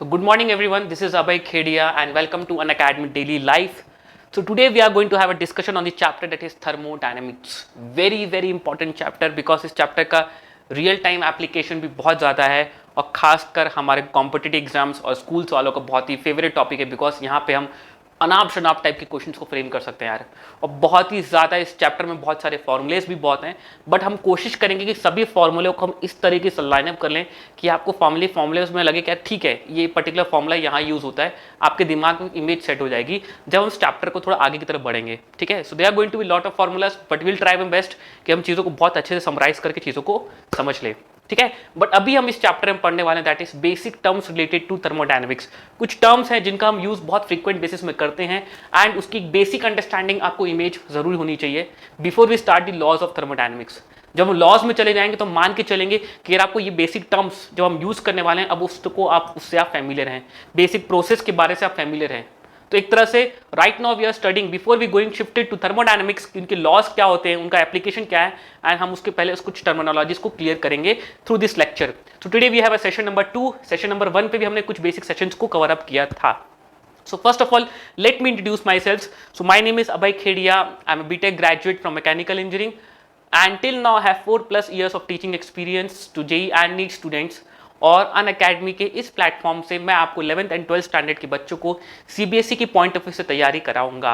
So good morning everyone, this is Abhay Khedia and welcome to Unacademy Daily Life. So today we are going to have a discussion on the chapter that is thermodynamics. Very important chapter because इस chapter का real time application भी बहुत ज़्यादा है और खासकर हमारे competitive exams और स्कूल्स वालों का बहुत ही फेवरेट टॉपिक है बिकॉज यहाँ पे हम अनाप शनाप टाइप के क्वेश्चंस को फ्रेम कर सकते हैं यार। और बहुत ही ज़्यादा इस चैप्टर में बहुत सारे फॉर्मूलेस भी बहुत हैं, बट हम कोशिश करेंगे कि सभी फॉर्मूले को हम इस तरीके से लाइनअप कर लें कि आपको फॉर्मूले में लगे क्या ठीक है ये पर्टिकुलर फॉर्मूला यहाँ यूज़ होता है, आपके दिमाग में इमेज सेट हो जाएगी जब हम इस चैप्टर को थोड़ा आगे की तरफ बढ़ेंगे। ठीक है, so they are going to be lot of formulas but will try my best कि हम चीज़ों को बहुत अच्छे से समराइज करके चीज़ों को समझ लें। ठीक है, बट अभी हम इस चैप्टर में पढ़ने वाले हैं that is basic terms related to thermodynamics. कुछ टर्म्स हैं जिनका हम यूज बहुत फ्रीक्वेंट बेसिस में करते हैं एंड उसकी बेसिक अंडरस्टैंडिंग आपको इमेज जरूर होनी चाहिए before we start the laws of thermodynamics. जब हम लॉज में चले जाएंगे तो मान के चलेंगे कि आपको ये बेसिक टर्म्स जब हम यूज करने वाले हैं अब उससे आप फैमिलियर हैं, बेसिक प्रोसेस के बारे से आप फैमिलियर हैं। तो एक तरह से right now we are studying before we going shifted to thermodynamics, उनके लॉज क्या होते हैं, उनका एप्लीकेशन क्या है एंड हम उसके पहले कुछ टर्मिनोलॉजीज को क्लियर करेंगे through this lecture. So today we have a session number 2। Session number 1 पे भी हमने कुछ बेसिक सेशंस को कवर अप किया था। So first of all, let me introduce myself. So my name is Abhay Khedia. I'm a BTech graduate from Mechanical Engineering and till now I have 4+ years of teaching experience to JEE and NEET students. और Unacademy के इस platform से मैं आपको 11th and 12th standard के बच्चों को CBSE की पॉइंट ऑफ व्यू से तैयारी कराऊंगा।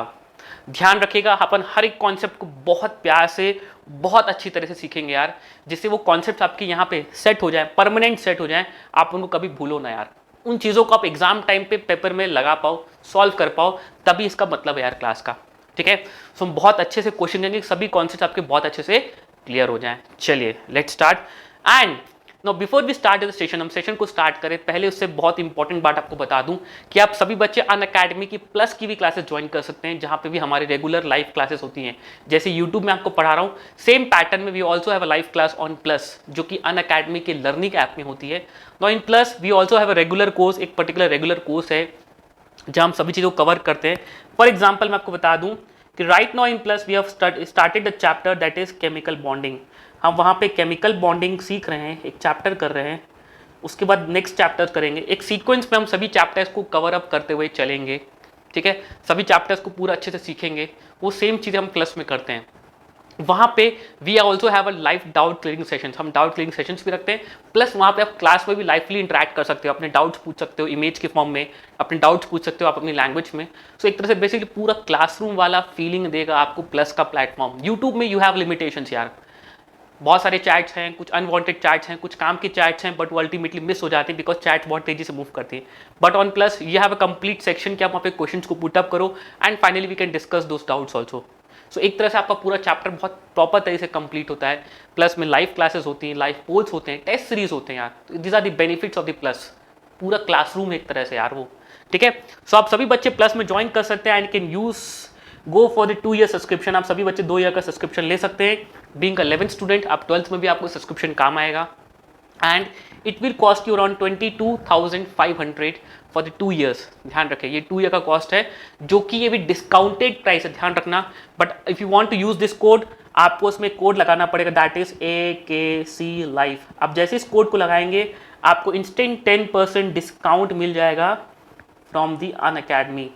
ध्यान रखिएगा अपन हर एक कॉन्सेप्ट को बहुत प्यार से बहुत अच्छी तरह से सीखेंगे यार, जिससे वो कॉन्सेप्ट आपके यहाँ पे सेट हो जाए, परमानेंट सेट हो जाए, आप उनको कभी भूलो ना यार। उन चीज़ों को आप एग्जाम टाइम पे पेपर में लगा पाओ, सॉल्व कर पाओ, तभी इसका मतलब है यार क्लास का। ठीक है, सो हम बहुत अच्छे से क्वेश्चन देंगे, सभी कॉन्सेप्ट आपके बहुत अच्छे से क्लियर हो जाएं। चलिए let's start. And no before we start the session, हम सेशन को स्टार्ट करें पहले उससे बहुत इंपॉर्टेंट बात आपको बता दूं कि आप सभी बच्चे अनअकैडमी की प्लस की भी क्लासेस ज्वाइन कर सकते हैं, जहां पे भी हमारी रेगुलर लाइव क्लासेस होती हैं। जैसे यूट्यूब में आपको पढ़ा रहा हूं, सेम पैटर्न में we also have a live class on plus जो कि अनअकैडमी के लर्निंग ऐप में होती है। No in plus we also have a regular course, एक पर्टिकुलर रेगुलर कोर्स है जहाँ हम सभी चीज़ों को कवर करते हैं। फॉर एग्जाम्पल मैं आपको बता दूँ कि right now in plus we have started the chapter that is chemical bonding. हम वहाँ पे केमिकल बॉन्डिंग सीख रहे हैं, एक चैप्टर कर रहे हैं, उसके बाद नेक्स्ट चैप्टर करेंगे। एक सीक्वेंस में हम सभी चैप्टर्स को कवर अप करते हुए चलेंगे। ठीक है, सभी चैप्टर्स को पूरा अच्छे से सीखेंगे, वो सेम चीज़ें हम प्लस में करते हैं। वहाँ पे we also have a live doubt clearing session, हम डाउट क्लियरिंग सेशंस भी रखते हैं, प्लस वहाँ पे आप क्लास में भी लाइवली इंटरेक्ट कर सकते हो, अपने डाउट्स पूछ सकते हो इमेज के फॉर्म में, अपने डाउट्स पूछ सकते हो आप अपनी लैंग्वेज में। सो एक तरह से बेसिकली पूरा क्लासरूम वाला फीलिंग देगा आपको प्लस का प्लेटफॉर्म। यूट्यूब में यू हैव लिमिटेशंस यार, बहुत सारे चैट्स हैं, कुछ अनवांटेड चैट्स हैं, कुछ काम के चैट्स हैं, बट वो अल्टीमेटली मिस हो जाते हैं बिकॉज चैट बहुत तेजी से मूव करती है। But on plus you have a complete section कि आप वहाँ पे क्वेश्चंस को पुट अप करो and finally we can discuss those doubts also. So एक तरह से आपका पूरा चैप्टर बहुत प्रॉपर तरीके से कंप्लीट होता है। प्लस में लाइव क्लासेस होती हैं, लाइव पोल्स होते हैं, टेस्ट सीरीज होते हैं यार। This are the benefits of the plus, पूरा क्लासरूम एक तरह से यार वो। ठीक है, सो आप सभी बच्चे प्लस में ज्वाइन कर सकते हैं and can use go for the 2 year subscription. आप सभी बच्चे 2 ईयर का सब्सक्रिप्शन ले सकते हैं। बीइंग 11th स्टूडेंट आप 12th में भी आपको सब्सक्रिप्शन काम आएगा and it will cost you around 22,500 for the 2 years. ध्यान रखें ये 2 ईयर का कॉस्ट है, जो कि ये भी डिस्काउंटेड प्राइस है, ध्यान रखना। But if you want to use this code, आपको उसमें कोड लगाना पड़ेगा दैट इज AKC लाइव। आप जैसे इस कोड को लगाएंगे आपको इंस्टेंट 10% डिस्काउंट मिल जाएगा फ्रॉम द अनअकैडमी।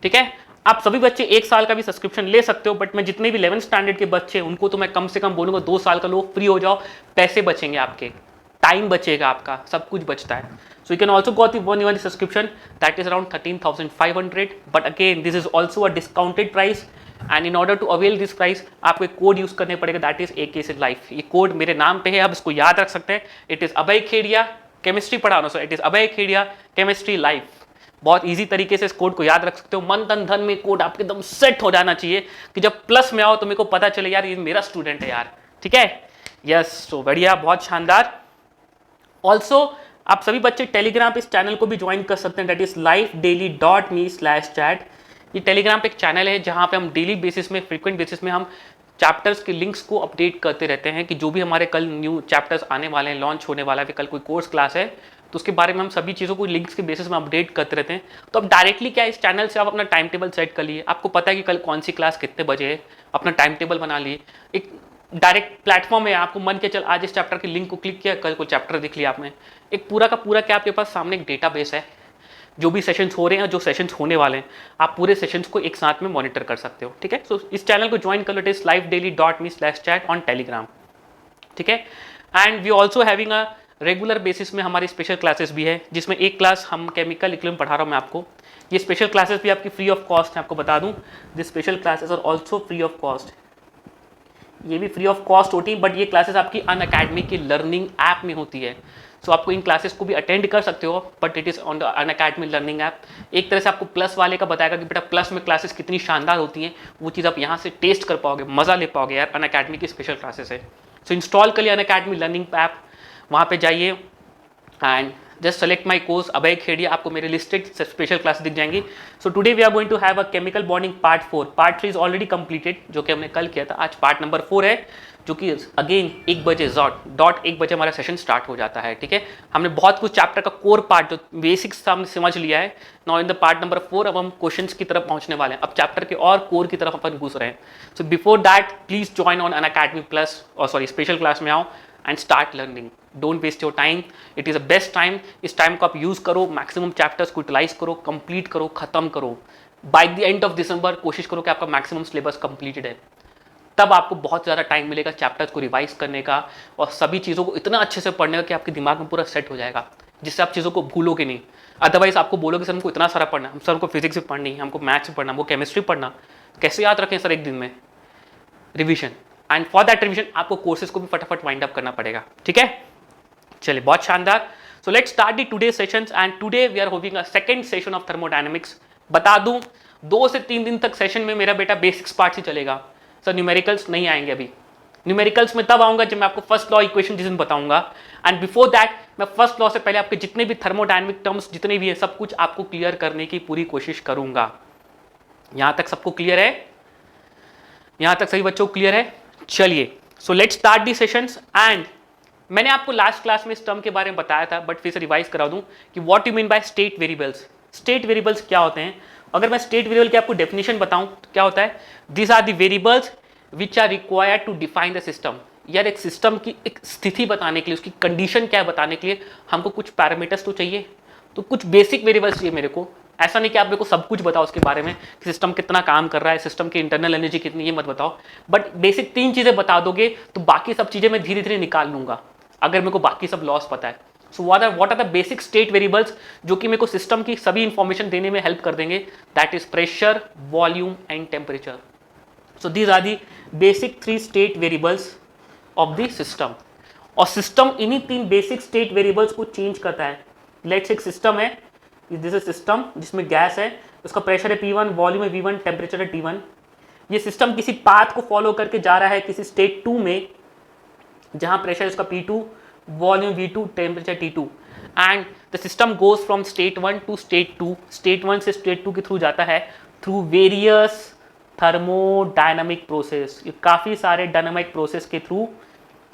ठीक है, आप सभी बच्चे 1 साल का भी सब्सक्रिप्शन ले सकते हो, बट मैं जितने भी 11th स्टैंडर्ड के बच्चे हैं उनको तो मैं कम से कम बोलूँगा 2 साल का लो, फ्री हो जाओ, पैसे बचेंगे आपके, टाइम बचेगा आपका, सब कुछ बचता है। So you can also got the 1 year subscription that is around 13,500, but again this is also a discounted price and in order to avail this price आपको एक कोड यूज करने पड़ेगा दैट इज AKC लाइफ। ये code मेरे नाम पे है, आप इसको याद रख सकते हैं। It is Abhay Khedia chemistry पढ़ाना, so it is Abhay Khedia chemistry life. बहुत इजी तरीके से इस कोड को याद रख सकते हो। मन तन धन में कोड आपके एकदम सेट हो जाना चाहिए कि जब प्लस में आओ तो मेरे को पता चले यार ये मेरा स्टूडेंट है यार। ठीक है, यस, सो बढ़िया, बहुत शानदार। ऑल्सो आप सभी बच्चे टेलीग्राम पे इस चैनल को भी ज्वाइन कर सकते हैं दैट इज lifedaily.me/chat। ये टेलीग्राम पे एक चैनल है जहाँ पे हम डेली बेसिस में, फ्रीक्वेंट बेसिस में हम चैप्टर्स के लिंक्स को अपडेट करते रहते हैं कि जो भी हमारे कल न्यू चैप्टर्स आने वाले हैं, लॉन्च होने वाला है, कल कोई कोर्स क्लास है तो उसके बारे में हम सभी चीज़ों को लिंक्स के बेसिस में अपडेट करते रहते हैं। तो अब डायरेक्टली क्या इस चैनल से आप अपना टाइम टेबल सेट कर लिए, आपको पता है कि कल कौन सी क्लास कितने बजे है, अपना टाइम टेबल बना लिए, एक डायरेक्ट प्लेटफॉर्म है, आपको मन के चल आज इस चैप्टर के लिंक को क्लिक किया, कल को चैप्टर देख लिया आपने। एक पूरा का पूरा क्या आपके पास सामने एक डेटाबेस है, जो भी सेशंस हो रहे हैं, जो सेशंस होने वाले हैं, आप पूरे सेशंस को एक साथ में मॉनिटर कर सकते हो। ठीक है, सो इस चैनल को ज्वाइन कर लो, it is livedaily.me/chat on Telegram. ठीक है, and we also having a regular basis में हमारी स्पेशल क्लासेस भी है, जिसमें एक क्लास हम केमिकल इक्विलिब्रियम पढ़ा रहा हूँ मैं आपको। ये स्पेशल क्लासेस भी आपकी फ्री ऑफ कॉस्ट है, आपको बता दूं this special classes are also free of cost. ये भी फ्री ऑफ कॉस्ट होती है, बट ये क्लासेस आपकी अनअकैडमी की लर्निंग ऐप में होती है। सो आपको इन क्लासेस को भी अटेंड कर सकते हो, but it is on the Unacademy learning app. एक तरह से आपको प्लस वाले का बताएगा कि बेटा प्लस में क्लासेस कितनी शानदार होती हैं, वो चीज़ आप यहाँ से टेस्ट कर पाओगे, मज़ा ले पाओगे यार, अनअकैडमी की स्पेशल क्लासेस है। सो इंस्टॉल कर लिया अनअकैडमी लर्निंग ऐप, वहाँ पे जाइए and just select my course Abhay Khedia, आपको मेरे लिस्टेड स्पेशल क्लास दिख जाएंगी। So today we are going to have a chemical bonding part 4। Part 3 is already completed, जो कि हमने कल किया था। आज पार्ट नंबर 4 है, जो कि अगेन 1 बजे डॉट 1 बजे हमारा सेशन स्टार्ट हो जाता है। ठीक है, हमने बहुत कुछ चैप्टर का कोर पार्ट जो बेसिक्स हमने समझ लिया है। Now in the part number 4 अब हम क्वेश्चंस की तरफ पहुंचने वाले हैं, अब चैप्टर के और कोर की तरफ अपन घुस रहे हैं। So before that please join on Unacademy plus, और सॉरी स्पेशल क्लास में आओ and start learning. Don't waste your time, it is a best time. इस टाइम को आप यूज़ करो, मैक्सिमम चैप्टर्स को यूटिलाइज करो, कंप्लीट करो, खत्म करो। By the end of December कोशिश करो कि आपका मैक्सिमम सिलेबस कंप्लीटेड है, तब आपको बहुत ज़्यादा टाइम मिलेगा चैप्टर्स को रिवाइज करने का और सभी चीज़ों को इतना अच्छे से पढ़ने का कि आपके दिमाग में पूरा सेट हो जाएगा, जिससे आप चीज़ों को भूलोगे नहीं। अदरवाइज आपको बोलोगे सर हमको इतना सारा पढ़ना, सर हमको फिजिक्स भी पढ़नी है, हमको मैथ्स भी पढ़ना, हमको केमिस्ट्री पढ़ना, कैसे याद रखें सर एक दिन में? Revision, and for that revision आपको कोर्सेज को भी फटाफट वाइंड अप करना पड़ेगा। ठीक है, चलिए बहुत शानदार। So let's start the today sessions, and today we are having a second session of thermodynamics. बता दूं 2 से 3 दिन तक सेशन में मेरा बेटा बेसिक्स पार्ट ही चलेगा सर, न्यूमेरिकल्स नहीं आएंगे अभी। न्यूमेरिकल्स में तब आऊंगा जब मैं आपको फर्स्ट लॉ इक्वेशन डिवीजन बताऊंगा, एंड बिफोर दैट मैं फर्स्ट लॉ से पहले आपके जितने भी थर्मोडायनेमिक टर्म्स जितने भी है सब कुछ आपको क्लियर करने की पूरी कोशिश करूंगा। यहां तक सबको क्लियर है? यहां तक सभी बच्चों को क्लियर है? चलिए, सो let's start the sessions. And मैंने आपको लास्ट क्लास में इस टर्म के बारे में बताया था, बट फिर से रिवाइज करा दूं कि what you mean by state variables. State variables क्या होते हैं? अगर मैं स्टेट वेरिएबल की आपको डेफिनेशन बताऊं तो क्या होता है? This are the variables which are required to define the system. यार एक सिस्टम की एक स्थिति बताने के लिए, उसकी कंडीशन क्या है बताने के लिए हमको कुछ पैरामीटर्स तो चाहिए, तो कुछ बेसिक वेरिएबल्स चाहिए मेरे को। ऐसा नहीं कि आप मेरे को सब कुछ बताओ उसके बारे में कि सिस्टम कितना काम कर रहा है, सिस्टम की इंटरनल एनर्जी कितनी, ये मत बताओ, बट बेसिक 3 चीजें बता दोगे तो बाकी सब चीजें मैं धीरे धीरे निकाल लूंगा अगर मेरे को बाकी सब लॉस पता है। So what are the basic state variables जो कि मेरे को सिस्टम की सभी इंफॉर्मेशन देने में हेल्प कर देंगे? That is pressure, volume and temperature. So these are the basic 3 state variables of the system, और सिस्टम इन्हीं 3 बेसिक स्टेट वेरिएबल्स को चेंज करता है। लेट्स एक सिस्टम है, दिस इज सिस्टम जिसमें गैस है, उसका प्रेशर है P1, वॉल्यूम है V1, टेम्परेचर है T1। ये सिस्टम किसी पाथ को फॉलो करके जा रहा है किसी स्टेट 2 में, जहां प्रेशर उसका P2, volume V2, temperature T2, and the system goes from state 1 to state 2। State 1 से स्टेट 2 के थ्रू जाता है थ्रू वेरियस थर्मोडायनामिक प्रोसेस। ये काफ़ी सारे डायनामिक प्रोसेस के थ्रू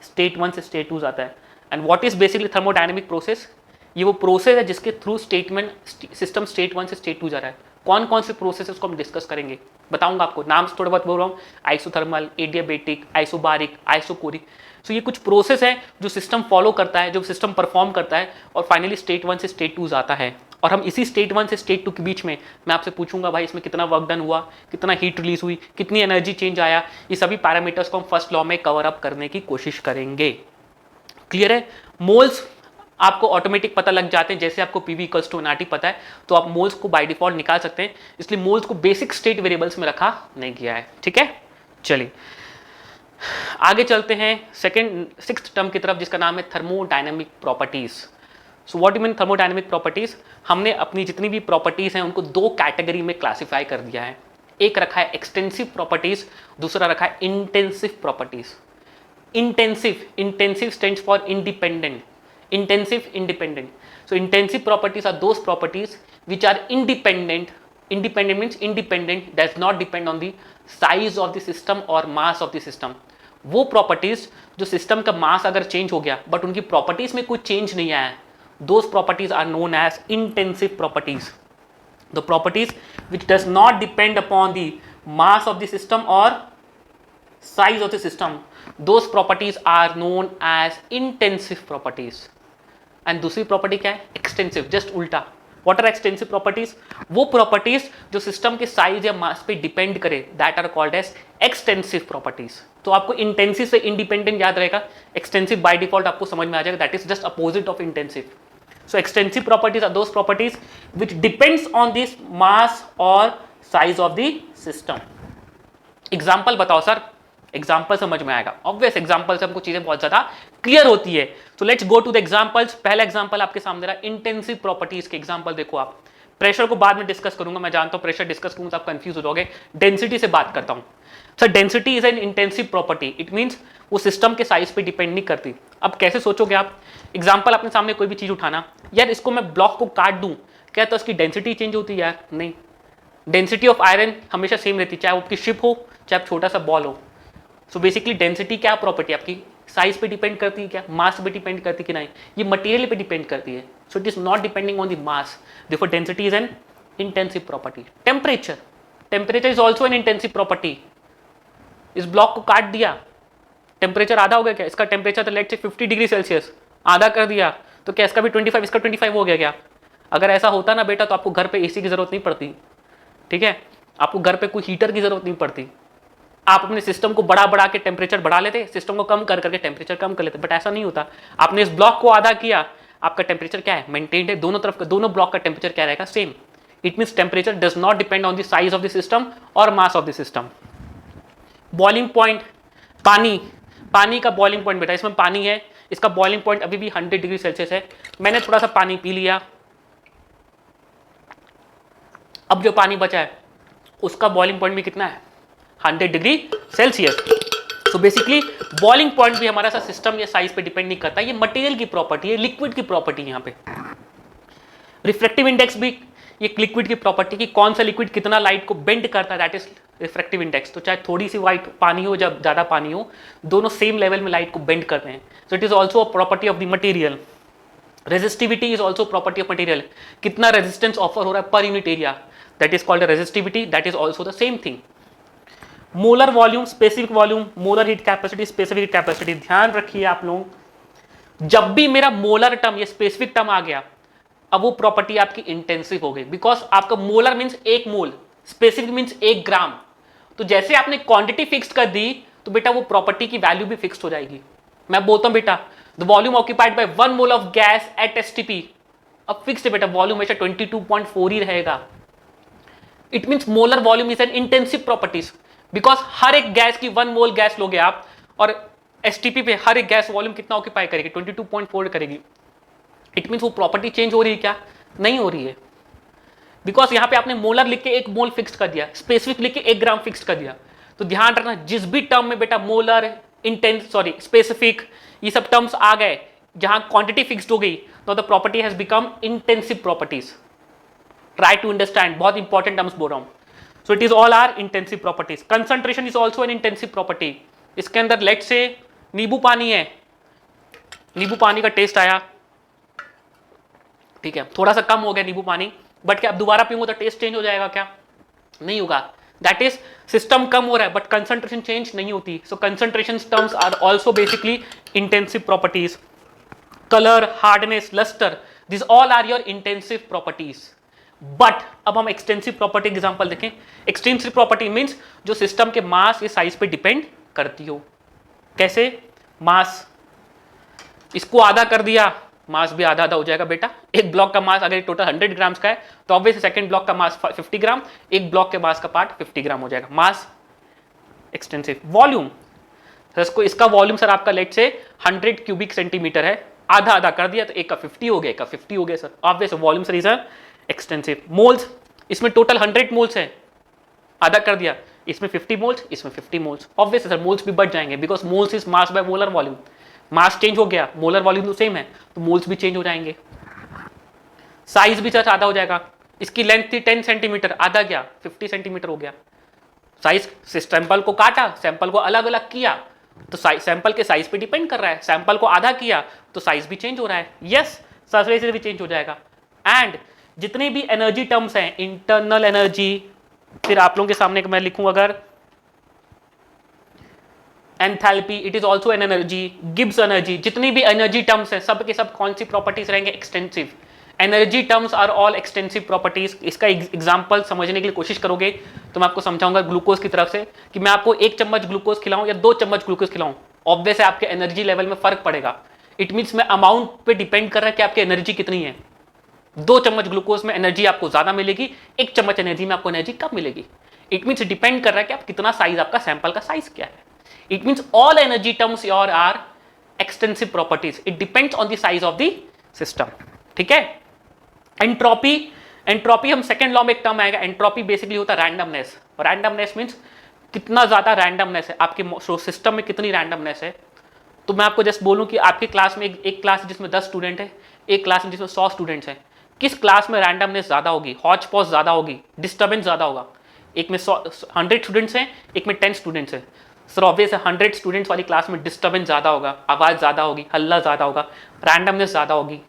स्टेट 1 से स्टेट 2 जाता है। And what is basically thermodynamic process? ये वो प्रोसेस है जिसके थ्रू सिस्टम स्टेट 1 से स्टेट 2 जा रहा है। कौन कौन से प्रोसेस उसको हम डिस्कस करेंगे, बताऊंगा आपको, नाम थोड़ा बहुत बोल रहा हूँ। Isothermal, adiabatic, isobaric, isochoric. So ये कुछ प्रोसेस है जो सिस्टम फॉलो करता है, जो सिस्टम परफॉर्म करता है, और फाइनली स्टेट 1 से स्टेट 2 जाता है। और हम इसी स्टेट 1 से स्टेट 2 के बीच में मैं आपसे पूछूंगा भाई इसमें कितना वर्क डन हुआ, कितना हीट रिलीज हुई, कितनी एनर्जी चेंज आया, ये सभी पैरामीटर्स को हम फर्स्ट लॉ में कवर अप करने की कोशिश करेंगे। क्लियर है? मोल्स आपको ऑटोमेटिक पता लग जाते हैं, जैसे आपको PV इक्वल्स टू nRT पता है तो आप मोल्स को बाय डिफॉल्ट निकाल सकते हैं, इसलिए मोल्स को बेसिक स्टेट वेरिएबल्स में रखा नहीं गया है। ठीक है, चलिए आगे चलते हैं सिक्स्थ टर्म की तरफ, जिसका नाम है thermodynamic properties. So what you mean thermodynamic properties? हमने अपनी जितनी भी प्रॉपर्टीज हैं उनको 2 कैटेगरी में क्लासिफाई कर दिया है। एक रखा है एक्सटेंसिव प्रॉपर्टीज, दूसरा रखा है intensive properties. Intensive stands for independent, intensive independent. So intensive properties are those properties which are independent. Independent means independent, does not depend on the size of the system or mass of the system. वो properties जो system का mass अगर change हो गया but उनकी properties में कोई change नहीं आया, those properties are known as intensive properties. The properties which does not depend upon the mass of the system or size of the system, those properties are known as intensive properties. And दूसरी property क्या है? Extensive, just उल्टा। What are extensive properties? वो properties जो system के size या mass पे depend करे, that are called as extensive properties. तो आपको इंटेंसिव से इंडिपेंडेंट याद रहेगा, एक्सटेंसिव बाय डिफॉल्ट आपको समझ में आ जाएगा, that is just opposite of intensive. So extensive properties are those properties which depends on this mass or size of the system. Example बताओ सर, एग्जाम्पल समझ में आएगा। ऑब्वियस एग्जाम्पल से हमको चीजें बहुत ज्यादा क्लियर होती है। So let's go to the examples. पहला एग्जाम्पल आपके सामने रहा, इंटेंसिव प्रॉपर्टीज के एग्जाम्पल देखो आप। प्रेशर को बाद में डिस्कस करूंगा, मैं जानता हूं प्रेशर डिस्कस करूंगा तो आप कंफ्यूज हो जाओगे। डेंसिटी से बात करता हूं। Sir density is an intensive property, it means वो सिस्टम के साइज पे डिपेंड नहीं करती। अब कैसे सोचोगे आप? एग्जाम्पल अपने सामने कोई भी चीज उठाना, यार इसको मैं ब्लॉक को काट दूं, क्या तो उसकी डेंसिटी चेंज होती है? यार नहीं। डेंसिटी ऑफ आयरन हमेशा सेम रहती है, चाहे वो आपकी शिप हो चाहे आप छोटा सा बॉल हो। सो बेसिकली डेंसिटी क्या प्रॉपर्टी आपकी साइज पे डिपेंड करती है क्या? मास पे डिपेंड करती है कि नहीं? ये मटेरियल पे डिपेंड करती है। सो it is not depending on the mass, therefore density is an intensive property. Temperature, temperature is also an intensive property. इस ब्लॉक को काट दिया, टेम्परेचर आधा हो गया क्या? इसका टेम्परेचर तो लेट से 50 डिग्री सेल्सियस, आधा कर दिया तो क्या इसका भी 25, इसका 25 हो गया क्या? अगर ऐसा होता ना बेटा तो आपको घर पे एसी की जरूरत नहीं पड़ती, ठीक है? आपको घर पे कोई हीटर की जरूरत नहीं पड़ती। आप अपने सिस्टम को बढ़ा के टेम्परेचर बढ़ा लेते, सिस्टम को कम कर करके टेम्परेचर कम कर लेते, बट ऐसा नहीं होता। आपने इस ब्लॉक को आधा किया, आपका टेम्परेचर क्या है? मेंटेन्ड है। दोनों तरफ का, दोनों ब्लॉक का टेम्परेचर क्या रहेगा? Same. It means temperature does not depend on the size of the system और mass of the system. Boiling point, पानी, पानी का बॉइलिंग पॉइंट बेटा, इसमें पानी है, इसका बॉइलिंग पॉइंट अभी भी 100 डिग्री सेल्सियस है। मैंने थोड़ा सा पानी पी लिया, अब जो पानी बचा है उसका बॉइलिंग पॉइंट भी कितना है? 100 degree Celsius. So basically boiling point भी हमारा सा सिस्टम या साइज पे डिपेंड नहीं करता, ये मटेरियल की प्रॉपर्टी है, लिक्विड की प्रॉपर्टी है। यहाँ पे रिफ्रैक्टिव इंडेक्स भी ये लिक्विड की प्रॉपर्टी की, कौन सा लिक्विड कितना लाइट को बेंड करता है, दैट इज रिफ्रैक्टिव इंडेक्स। तो चाहे थोड़ी सी वाइट पानी हो या ज्यादा पानी हो, दोनों सेम लेवल में लाइट को बेंड करते हैं। सो it is also a property of the material. Resistivity is also property of material, कितना रेजिस्टेंस ऑफर हो रहा है per unit area, that is called resistivity, that is also the same thing. Molar volume, specific volume, molar heat capacity, specific heat capacity. ध्यान रखिए आप लोग, जब भी मेरा मोलर टर्म या स्पेसिफिक टर्म आ गया, अब वो प्रॉपर्टी आपकी इंटेंसिव हो गई, बिकॉज आपका मोलर मींस 1 मोल, स्पेसिफिक मींस 1 ग्राम। तो जैसे आपने क्वांटिटी फिक्स कर दी तो बेटा वो प्रॉपर्टी की वैल्यू भी फिक्स हो जाएगी। मैं बोलता हूं बेटा the volume occupied by 1 mole of gas at STP, अब फिक्स है बेटा, वॉल्यूम हमेशा 22.4 ही रहेगा। It means molar volume is an intensive properties, because हर एक गैस की 1 मोल गैस लोगे आप और एसटीपी पे हर एक गैस वॉल्यूम कितना ऑक्यूपाई करेगी? 22.4 करेगी। इट मीन्स वो प्रॉपर्टी चेंज हो रही है क्या? नहीं हो रही है, बिकॉज यहां पे आपने मोलर लिख के 1 मोल फिक्स कर दिया, स्पेसिफिक लिख के 1 ग्राम फिक्स कर दिया। तो ध्यान रखना, जिस भी टर्म में बेटा मोलर, स्पेसिफिक, ये सब टर्म्स आ गए जहां क्वांटिटी फिक्स्ड हो गई, तो the property has become intensive properties. Try to understand, बहुत इंपॉर्टेंट टर्म्स बोल रहा हूं। So it is all are intensive properties. Concentration is also an intensive property. इसके अंदर लेट से नींबू पानी है, नींबू पानी का टेस्ट आया, ठीक है, थोड़ा सा कम हो गया नींबू पानी, बट क्या अब दोबारा पीऊंगा तो टेस्ट चेंज हो जाएगा क्या? नहीं होगा। दैट इज सिस्टम कम हो रहा है बट कंसंट्रेशन चेंज नहीं होती। So concentration terms are also basically intensive properties. Colour, hardness, lustre, this all are your intensive properties. But अब हम एक्सटेंसिव प्रॉपर्टी एग्जांपल देखें। एक्सटेंसिव प्रॉपर्टी मींस जो सिस्टम के मास या साइज पे डिपेंड करती हो। कैसे? मास, इसको आधा कर दिया, मास भी आधा आधा हो जाएगा बेटा। एक ब्लॉक का मास अगर टोटल 100 ग्राम्स का है तो ऑब्वियसली सेकंड ब्लॉक का मास 50 ग्राम, एक ब्लॉक के मास का पार्ट 50 ग्राम हो जाएगा। मास एक्सटेंसिव। वॉल्यूम, इसका वॉल्यूम सर आपका लेट से 100 क्यूबिक सेंटीमीटर है, आधा आधा कर दिया तो एक का 50 हो गया, एक का 50 हो गया sir, obvious volume sir is extensive. Moles, इसमें टोटल 100 मोल्स है, आधा कर दिया, इसमें 50 मोल्स, इसमें 50 मोल्स, ऑब्वियस सर मोल्स भी बढ़ जाएंगे because moles is mass by molar volume. Mass change हो गया, मोलर वॉल्यूम तो सेम है तो मोल्स भी चेंज हो जाएंगे। साइज भी सर आधा हो जाएगा, इसकी लेंथ थी 10 सेंटीमीटर, आधा गया 50 सेंटीमीटर हो गया। साइज से सैंपल को काटा, सैंपल को अलग अलग किया तो सैंपल के साइज पे डिपेंड कर रहा है। सैंपल को आधा किया तो साइज भी चेंज हो रहा है, यस सरफेस भी चेंज हो जाएगा। एंड जितने भी एनर्जी टर्म्स हैं, इंटरनल एनर्जी, फिर आप लोगों के सामने मैं लिखूं अगर enthalpy, it is also an energy, Gibbs energy, जितनी भी एनर्जी टर्म्स है सब के सब कौन सी प्रॉपर्टीज रहेंगे, extensive. Energy terms are all extensive properties. इसका एग्जांपल समझने के लिए कोशिश करोगे तो मैं आपको समझाऊंगा ग्लूकोज की तरफ से कि मैं आपको 1 चम्मच ग्लूकोज खिलाऊं या 2 चम्मच ग्लूकोज खिलाऊं, ऑब्वियस है आपके एनर्जी लेवल में फर्क पड़ेगा। इट मीन्स मैं अमाउंट पे डिपेंड कर रहा है कि आपकी एनर्जी कितनी है। 2 चम्मच ग्लूकोज में एनर्जी आपको ज्यादा मिलेगी, 1 चम्मच एनर्जी में आपको एनर्जी कम मिलेगी। इट मीन्स डिपेंड कर रहा है कि आप कितना साइज, आपका सैंपल का साइज क्या है। It means all energy terms your are extensive properties, it depends on the size of the system. ठीक है। एंट्रोपी, एंट्रोपी हम सेकंड लॉ में एक टर्म आएगा, एंट्रोपी बेसिकली होता है रैंडमनेस। और रैंडमनेस मीन्स कितना ज्यादा रैंडमनेस है आपके सिस्टम में, कितनी रैंडमनेस है। तो मैं आपको जस्ट बोलूं कि आपकी क्लास में एक क्लास है जिसमें 10 स्टूडेंट है, एक क्लास में जिसमें 100 स्टूडेंट्स हैं, किस क्लास में रैंडमनेस ज्यादा होगी, हॉच पॉच ज्यादा होगी, डिस्टर्बेंस ज्यादा होगा। एक में 100 स्टूडेंट्स हैं, एक में 10 स्टूडेंट्स हैं। सर ऑब्वियस है 100 स्टूडेंट्स वाली क्लास में डिस्टर्बेंस ज्यादा होगा, आवाज ज्यादा होगी, हल्ला ज्यादा होगा, रैंडमनेस ज्यादा होगी।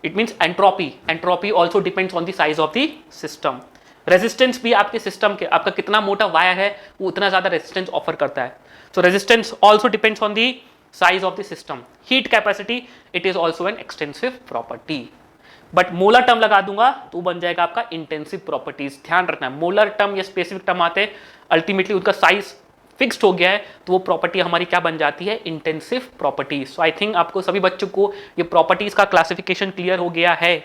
It means entropy, entropy also depends on the size of the system. Resistance भी आपके सिस्टम के, आपका कितना मोटा वायर है वो उतना ज्यादा रेजिस्टेंस ऑफर करता है। सो resistance also depends on the size of the system. Heat capacity, it is also an extensive property. But molar term लगा दूंगा तो बन जाएगा आपका इंटेंसिव प्रॉपर्टीज। ध्यान रखना, मोलर टर्म या स्पेसिफिक टर्म आते हैं, अल्टीमेटली उनका साइज फिक्स्ड हो गया है तो वो प्रॉपर्टी हमारी क्या बन जाती है, intensive properties. So I think आपको सभी बच्चों को ये प्रॉपर्टीज का क्लासिफिकेशन क्लियर हो गया है।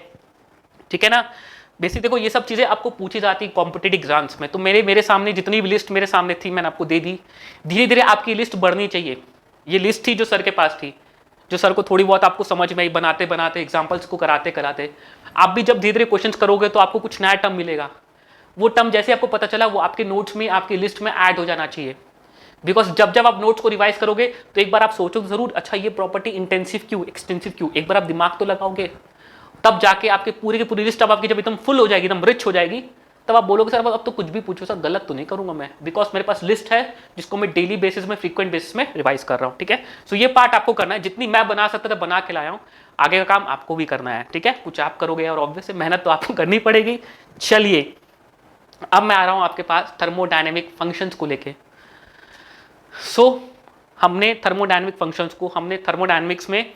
ठीक है ना। बेसिक देखो ये सब चीजें आपको पूछी जाती है कॉम्पिटिटिव एग्जाम्स में। तो मेरे सामने जितनी भी लिस्ट मेरे सामने थी मैंने आपको दे दी। धीरे धीरे आपकी लिस्ट बढ़नी चाहिए। ये लिस्ट थी जो सर के पास थी, जो सर को थोड़ी बहुत आपको समझ में आई, बनाते बनाते एग्जाम्पल्स को कराते कराते आप भी जब धीरे धीरे क्वेश्चंस करोगे तो आपको कुछ नया टर्म मिलेगा। वो टर्म जैसे आपको पता चला वो आपके नोट्स में, आपकी लिस्ट में ऐड हो जाना चाहिए। बिकॉज जब जब आप नोट्स को रिवाइज करोगे तो एक बार आप सोचो जरूर, अच्छा ये प्रॉपर्टी इंटेंसिव क्यों, एक्सटेंसिव क्यों, एक बार आप दिमाग तो लगाओगे, तब जाके आपके पूरी की पूरी लिस्ट अब आपकी जब एकदम फुल हो जाएगी, एकदम रिच हो जाएगी, तब आप बोलोगे सर अब तो कुछ भी पूछो सर, गलत तो नहीं करूंगा मैं, बिकॉज मेरे पास लिस्ट है जिसको मैं डेली बेसिस में, फ्रीक्वेंट बेसिस में रिवाइज कर रहा हूँ। ठीक है। सो ये पार्ट आपको करना है, जितनी मैं बना सकता था बना के लाया हूँ, आगे का काम आपको भी करना है। ठीक है। कुछ आप करोगे और ऑब्वियस मेहनत तो आपको करनी पड़ेगी। चलिए अब मैं आ रहा हूँ आपके पास थर्मोडायनेमिक फंक्शंस को लेके। सो हमने थर्मोडायनेमिक फंक्शंस को, हमने थर्मोडायनेमिक्स में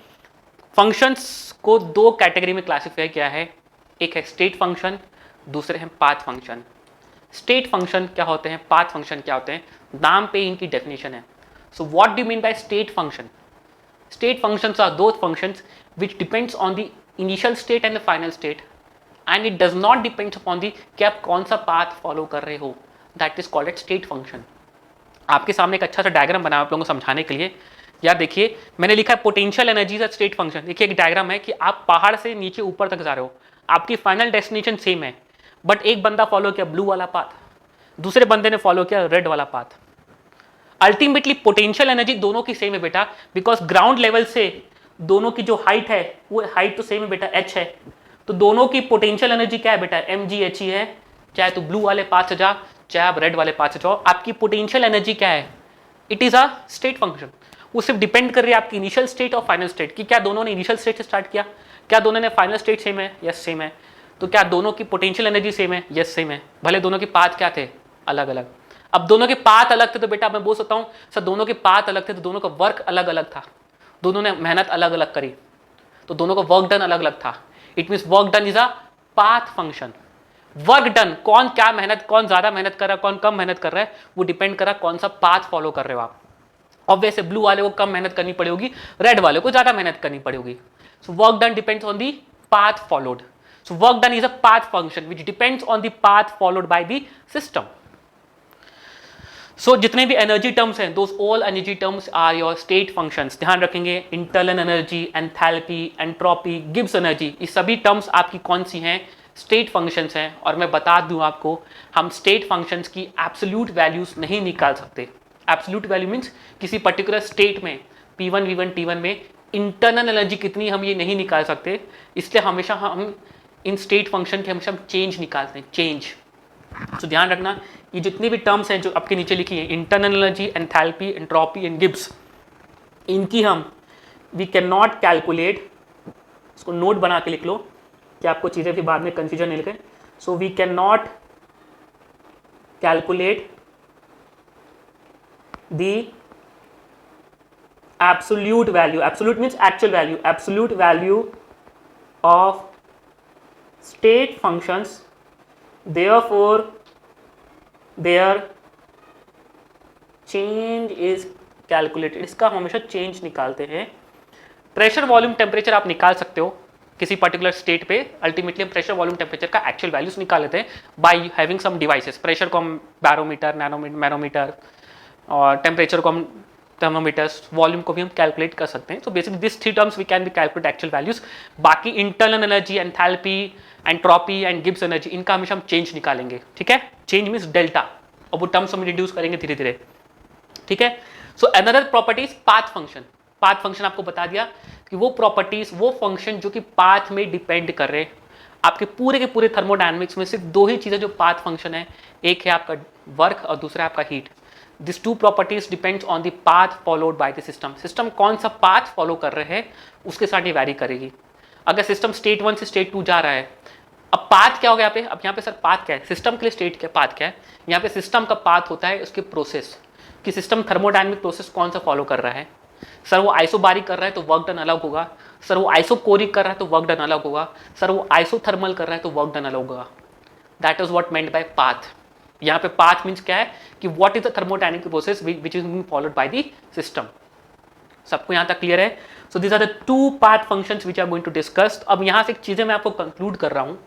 फंक्शंस को 2 कैटेगरी में क्लासिफाई किया है। एक है स्टेट फंक्शन, दूसरे हैं पाथ फंक्शन। स्टेट फंक्शन क्या होते हैं, पाथ फंक्शन क्या होते हैं, नाम पे इनकी डेफिनेशन है। So what do you mean by state function? State functions are those functions which depends on the initial state and the final state and it does not depends upon the कि आप कौन सा path follow कर रहे हो। That is called at state function. आपके सामने एक अच्छा सा डायग्राम बना आप लोगों को समझाने के लिए। यार देखिए मैंने लिखा है potential energy at state function. देखिए एक डायग्राम है कि आप पहाड़ से नीचे ऊपर तक जा रहे हो, आपकी फाइनल डेस्टिनेशन सेम है, बट एक बंदा फॉलो किया ब्लू वाला पाथ, दूसरे बंदे ने फॉलो किया रेड वाला पाथ। अल्टीमेटली पोटेंशियल एनर्जी दोनों की सेम है बेटा, बिकॉज ग्राउंड लेवल से दोनों की जो हाइट है वो हाइट तो सेम है बेटा, h है। तो दोनों की पोटेंशियल एनर्जी क्या है बेटा, mgh ही है। चाहे तो ब्लू वाले पाथ से जा, चाहे आप रेड वाले पाथ से जाओ, आपकी पोटेंशियल एनर्जी क्या है, it is a state function. वो सिर्फ डिपेंड कर रही है आपकी इनिशियल स्टेट और फाइनल स्टेट की, क्या दोनों ने इनिशियल स्टेट से स्टार्ट किया, क्या दोनों ने फाइनल स्टेट सेम है, यस सेम है। तो क्या दोनों की पोटेंशियल एनर्जी सेम है, यस सेम है, भले दोनों के पाथ क्या थे, अलग अलग। अब दोनों के पाथ अलग थे तो बेटा मैं बोल सकता हूं सर दोनों के पाथ अलग थे तो दोनों का वर्क अलग अलग था, दोनों ने मेहनत अलग अलग करी, तो दोनों का वर्क डन अलग अलग था। It means work done is a path function. Work done, कौन क्या मेहनत, कौन ज्यादा मेहनत कर रहा है, कौन कम मेहनत कर रहा है, वो डिपेंड कर रहा है कौन सा पाथ फॉलो कर रहे हो आप। ऑब्वियसली ब्लू वाले को कम मेहनत करनी पड़ेगी, रेड वाले को ज्यादा मेहनत करनी पड़ेगी। So work done depends on the path followed. So work done is a path function which depends on the path followed by the system. So जितने भी एनर्जी टर्म्स हैं, those all energy terms are your state functions. ध्यान रखेंगे, internal energy, enthalpy, entropy, Gibbs energy, ये सभी terms आपकी कौन सी हैं, स्टेट फंक्शंस हैं। और मैं बता दूं आपको, हम स्टेट फंक्शंस की एब्सोल्यूट वैल्यूज नहीं निकाल सकते। एब्सोल्यूट वैल्यू मीन्स किसी पर्टिकुलर स्टेट में P1 V1 T1 में इंटरनल एनर्जी कितनी, हम ये नहीं निकाल सकते। इसलिए हमेशा हम इन स्टेट फंक्शन के हमेशा हम चेंज निकालते हैं, चेंज। तो ध्यान रखना, ये जितनी भी टर्म्स हैं जो आपके नीचे लिखी है, internal energy, enthalpy, entropy and Gibbs, इनकी हम वी कैन नॉट कैलकुलेट। इसको नोट बना के लिख लो कि आपको चीज़ें भी बाद में कंफ्यूजन नहीं लिखे। So we can not calculate the absolute value, absolute means actual value, absolute value of state functions, therefore their change is calculated. इसका हम हमेशा चेंज निकालते हैं. प्रेशर वॉल्यूम टेम्परेचर आप निकाल सकते हो किसी पर्टिकुलर स्टेट पे. अल्टीमेटली हम प्रेशर वॉल्यूम टेम्परेचर का एक्चुअल वैल्यूज निकाल लेते हैं by having some devices. Pressure को हम बैरोमीटर, मैनोमीटर, और टेम्परेचर को हम थर्मोमीटर्स, वॉल्यूम को भी हम कैलकुलेट कर सकते हैं. So basically this three terms we can be calculate actual values. बाकी internal energy, enthalpy, entropy and Gibbs energy, इनका हमेशा हम चेंज निकालेंगे. ठीक है, चेंज मीन्स डेल्टा, और वो टर्म्स हम रिड्यूस करेंगे धीरे धीरे. ठीक है. So another properties path function. Path function आपको बता दिया कि वो प्रॉपर्टीज, वो फंक्शन जो कि पाथ में डिपेंड कर रहे हैं. आपके पूरे के पूरे थर्मोडायनेमिक्स में सिर्फ दो ही चीजें जो पाथ फंक्शन है, एक है आपका वर्क और दूसरा है आपका heat. This two properties depends on the path followed by the system. System कौन सा पाथ फॉलो कर रहे हैं उसके साथ ये वैरी करेगी. अगर सिस्टम स्टेट 1 से स्टेट 2 जा रहा है, अब पाथ क्या हो गया यहाँ पे? अब यहाँ पे सर पाथ क्या है? सिस्टम के लिए स्टेट क्या पाथ क्या है? यहाँ पे सिस्टम का पाथ होता है उसके प्रोसेस, कि सिस्टम थर्मोडायनेमिक प्रोसेस कौन सा फॉलो कर रहा है. सर वो आइसोबारिक कर रहा है तो वर्क डन अलग होगा. सर वो आइसोकोरिक कर रहा है तो वर्क डन अलग होगा. सर वो आइसोथर्मल कर रहा है तो वर्क डन अलग होगा. That is what meant by path. यहाँ पे पाथ मीन्स क्या है कि what is the thermodynamic process which is being followed by the system. सबको यहाँ तक क्लियर है? So these are the two path functions which are going to discuss. अब यहाँ से एक चीजें मैं आपको कंक्लूड कर रहा हूँ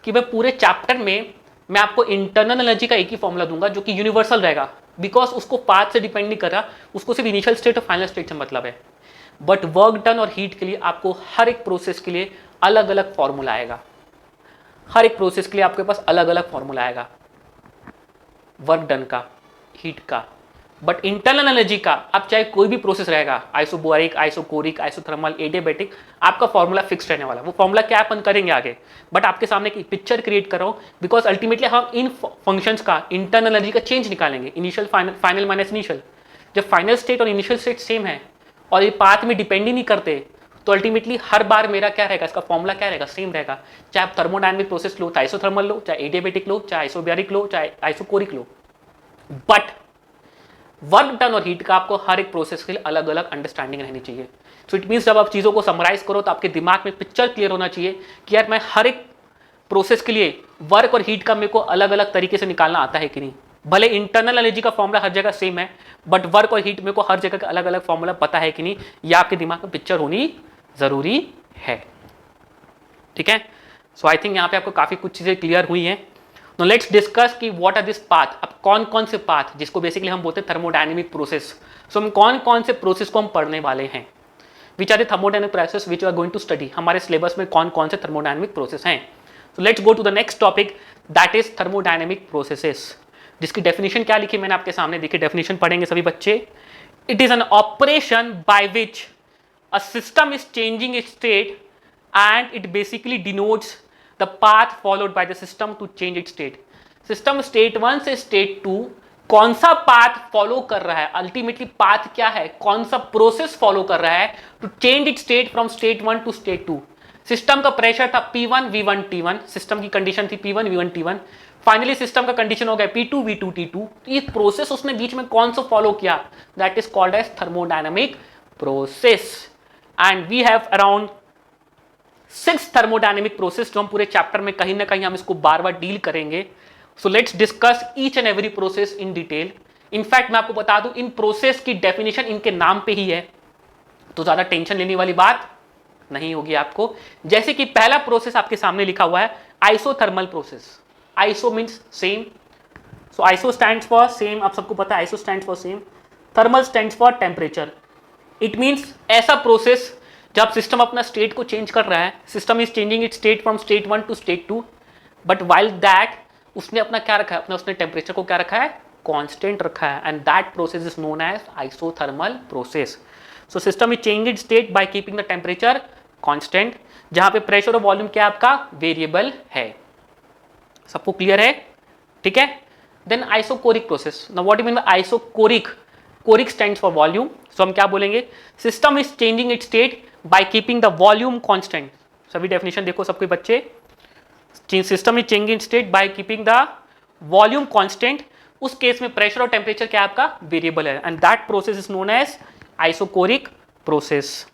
कि मैं पूरे चैप्टर में मैं आपको इंटरनल एनर्जी का एक ही फॉर्मूला दूंगा जो कि यूनिवर्सल रहेगा, बिकॉज उसको पाथ से डिपेंड नहीं कर रहा, उसको सिर्फ इनिशियल स्टेट और फाइनल स्टेट से मतलब है. बट वर्क डन और हीट के लिए आपको हर एक प्रोसेस के लिए अलग अलग फॉर्मूला आएगा. हर एक प्रोसेस के लिए आपके पास अलग अलग फॉर्मूला आएगा, वर्क डन का, हीट का. बट इंटरनल एनर्जी का अब चाहे कोई भी प्रोसेस रहेगा, आइसोबारिक, आइसोकोरिक, आइसोथर्मल, एडियाबैटिक, आपका फॉर्मूला फिक्स रहने वाला. वो फॉर्मूला क्या अपन करेंगे आगे, बट आपके सामने एक पिक्चर क्रिएट कर रहा हूं, बिकॉज अल्टीमेटली हम इन फंक्शंस का इंटरनल एनर्जी का चेंज निकालेंगे. Initial, final minus initial. जब फाइनल स्टेट और इनिशियल स्टेट सेम है और ये पाथ में डिपेंड ही नहीं करते, तो अल्टीमेटली हर बार मेरा क्या रहेगा, इसका फॉर्मूला क्या रहेगा, सेम रहेगा. चाहे आप थर्मोडायनेमिक प्रोसेस लो, चाहे आइसोथर्मल लो, चाहे एडियाबैटिक लो, चाहे आइसोबारिक लो, चाहे isochoric low. But work done और हीट का आपको हर एक प्रोसेस के लिए अलग अलग अंडरस्टैंडिंग रहनी चाहिए. सो इट मीन्स जब आप चीज़ों को समराइज करो तो आपके दिमाग में पिक्चर क्लियर होना चाहिए कि यार मैं हर एक प्रोसेस के लिए वर्क और हीट का मेरे को अलग अलग तरीके से निकालना आता है कि नहीं. भले इंटरनल एनर्जी का फॉर्मूला हर जगह सेम है, बट वर्क और हीट मेरे को हर जगह का अलग अलग फॉर्मूला पता है कि नहीं, यह आपके दिमाग में पिक्चर होनी जरूरी है. ठीक है. सो आई थिंक यहाँ पे आपको काफ़ी कुछ चीज़ें क्लियर हुई हैं. Now let's discuss कि what are this path. अब कौन कौन से पाथ, जिसको बेसिकली हम बोलते हैं थर्मोडायनेमिक प्रोसेस. सो हम कौन कौन से प्रोसेस को हम पढ़ने वाले हैं. Which are the thermodynamic process which are going to study. हमारे सिलेबस में कौन कौन से थर्मोडायनेमिक प्रोसेस हैं. So let's go to the next topic, that is thermodynamic processes, जिसकी डेफिनेशन क्या लिखी मैंने आपके सामने. देखिए डेफिनेशन पढ़ेंगे सभी बच्चे. It is an operation by which a system is changing its state and it basically denotes the path followed by the system to change its state. System state 1 से स्टेट 2 कौन सा पाथ फॉलो कर रहा है, ultimately path क्या है, कौन सा प्रोसेस फॉलो कर रहा है to change it state from state 1 to state 2. System का प्रेशर था P1 V1 T1, सिस्टम की कंडीशन थी P1 V1 T1. Finally system का कंडीशन हो गया P2 V2 T2. ये प्रोसेस उसने बीच में कौन सा फॉलो किया, that is called as thermodynamic process. And we have around 6 thermodynamic process जो हम पूरे चैप्टर में कहीं ना कहीं हम इसको बार बार डील करेंगे. So let's discuss each and every process in detail. In fact मैं आपको बता दूं इन प्रोसेस की डेफिनेशन इनके नाम पे ही है, तो ज्यादा टेंशन लेने वाली बात नहीं होगी आपको. जैसे कि पहला प्रोसेस आपके सामने लिखा हुआ है isothermal process. Iso means same, so iso stands for same, आप सबको पता है iso stands for same. Thermal stands for temperature. It means ऐसा प्रोसेस जब सिस्टम अपना स्टेट को चेंज कर रहा है, system is changing it state from state 1 to state 2, but while that उसने अपना क्या रखा है, अपना उसने टेम्परेचर को क्या रखा है, कांस्टेंट रखा है. And that process is known as isothermal process. So system is changing it state by keeping the temperature constant, जहां पे प्रेशर और वॉल्यूम क्या आपका वेरिएबल है. सबको क्लियर है? ठीक है. Then isochoric process. Now what do you mean by isochoric? Choric stands for volume. So हम क्या बोलेंगे, system is changing it state by keeping the volume constant. सभी डेफिनेशन देखो सबके बच्चे. System is changing state by keeping the volume constant. उस case में pressure और टेम्परेचर क्या आपका वेरिएबल है, and that process is known as isochoric process,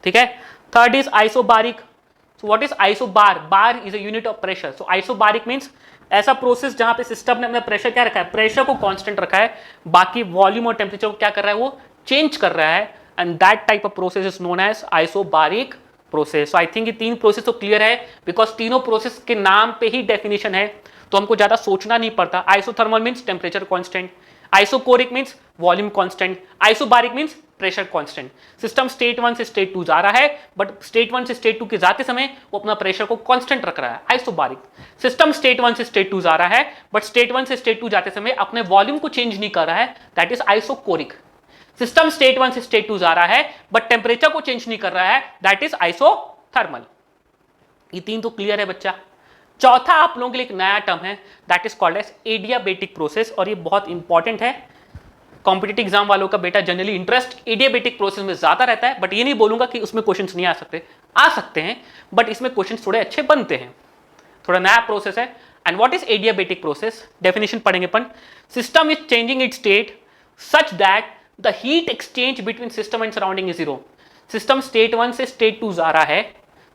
ठीक है। Third is isobaric. So what is isobar? Bar is a unit of pressure. So isobaric means ऐसा process जहां पे सिस्टम ने अपना प्रेशर क्या रखा है, प्रेशर को कांस्टेंट रखा है, बाकी वॉल्यूम और टेम्परेचर को क्या कर रहा है, वो चेंज कर रहा है, and that type of process is known as isobaric process. So I think ये तीन प्रोसेस तो क्लियर है, बिकॉज तीनों प्रोसेस के नाम पे ही डेफिनेशन है, तो हमको ज्यादा सोचना नहीं पड़ता। Isothermal means temperature constant, isochoric means volume constant, isobaric means pressure constant. System state 1 से स्टेट 2 जा रहा है, बट स्टेट 1 से स्टेट 2 के जाते समय वो अपना प्रेशर को कांस्टेंट रख रहा है, आइसोबारिक। सिस्टम स्टेट 1 से स्टेट 2 जा रहा है, बट स्टेट 1 से स्टेट 2 जाते समय अपने वॉल्यूम को चेंज नहीं कर रहा है, that is isochoric. System state 1 से स्टेट 2 जा रहा है, बट टेम्परेचर को चेंज नहीं कर रहा है, दैट इज आइसोथर्मल। ये तीन तो क्लियर है बच्चा। चौथा आप लोगों के लिए एक नया टर्म है, that is called as adiabatic process, और ये बहुत इंपॉर्टेंट है। कॉम्पिटिटिव एग्जाम वालों का बेटा जनरली इंटरेस्ट एडियाबेटिक प्रोसेस में ज्यादा रहता है, बट ये नहीं बोलूंगा कि उसमें क्वेश्चंस नहीं आ सकते हैं, बट इसमें क्वेश्चंस थोड़े अच्छे बनते हैं, थोड़ा नया प्रोसेस है। And what is adiabatic process? Definition पढ़ेंगे अपन। System is changing its state such that the heat exchange between system and surrounding is zero. System state 1 से स्टेट 2 जा रहा है,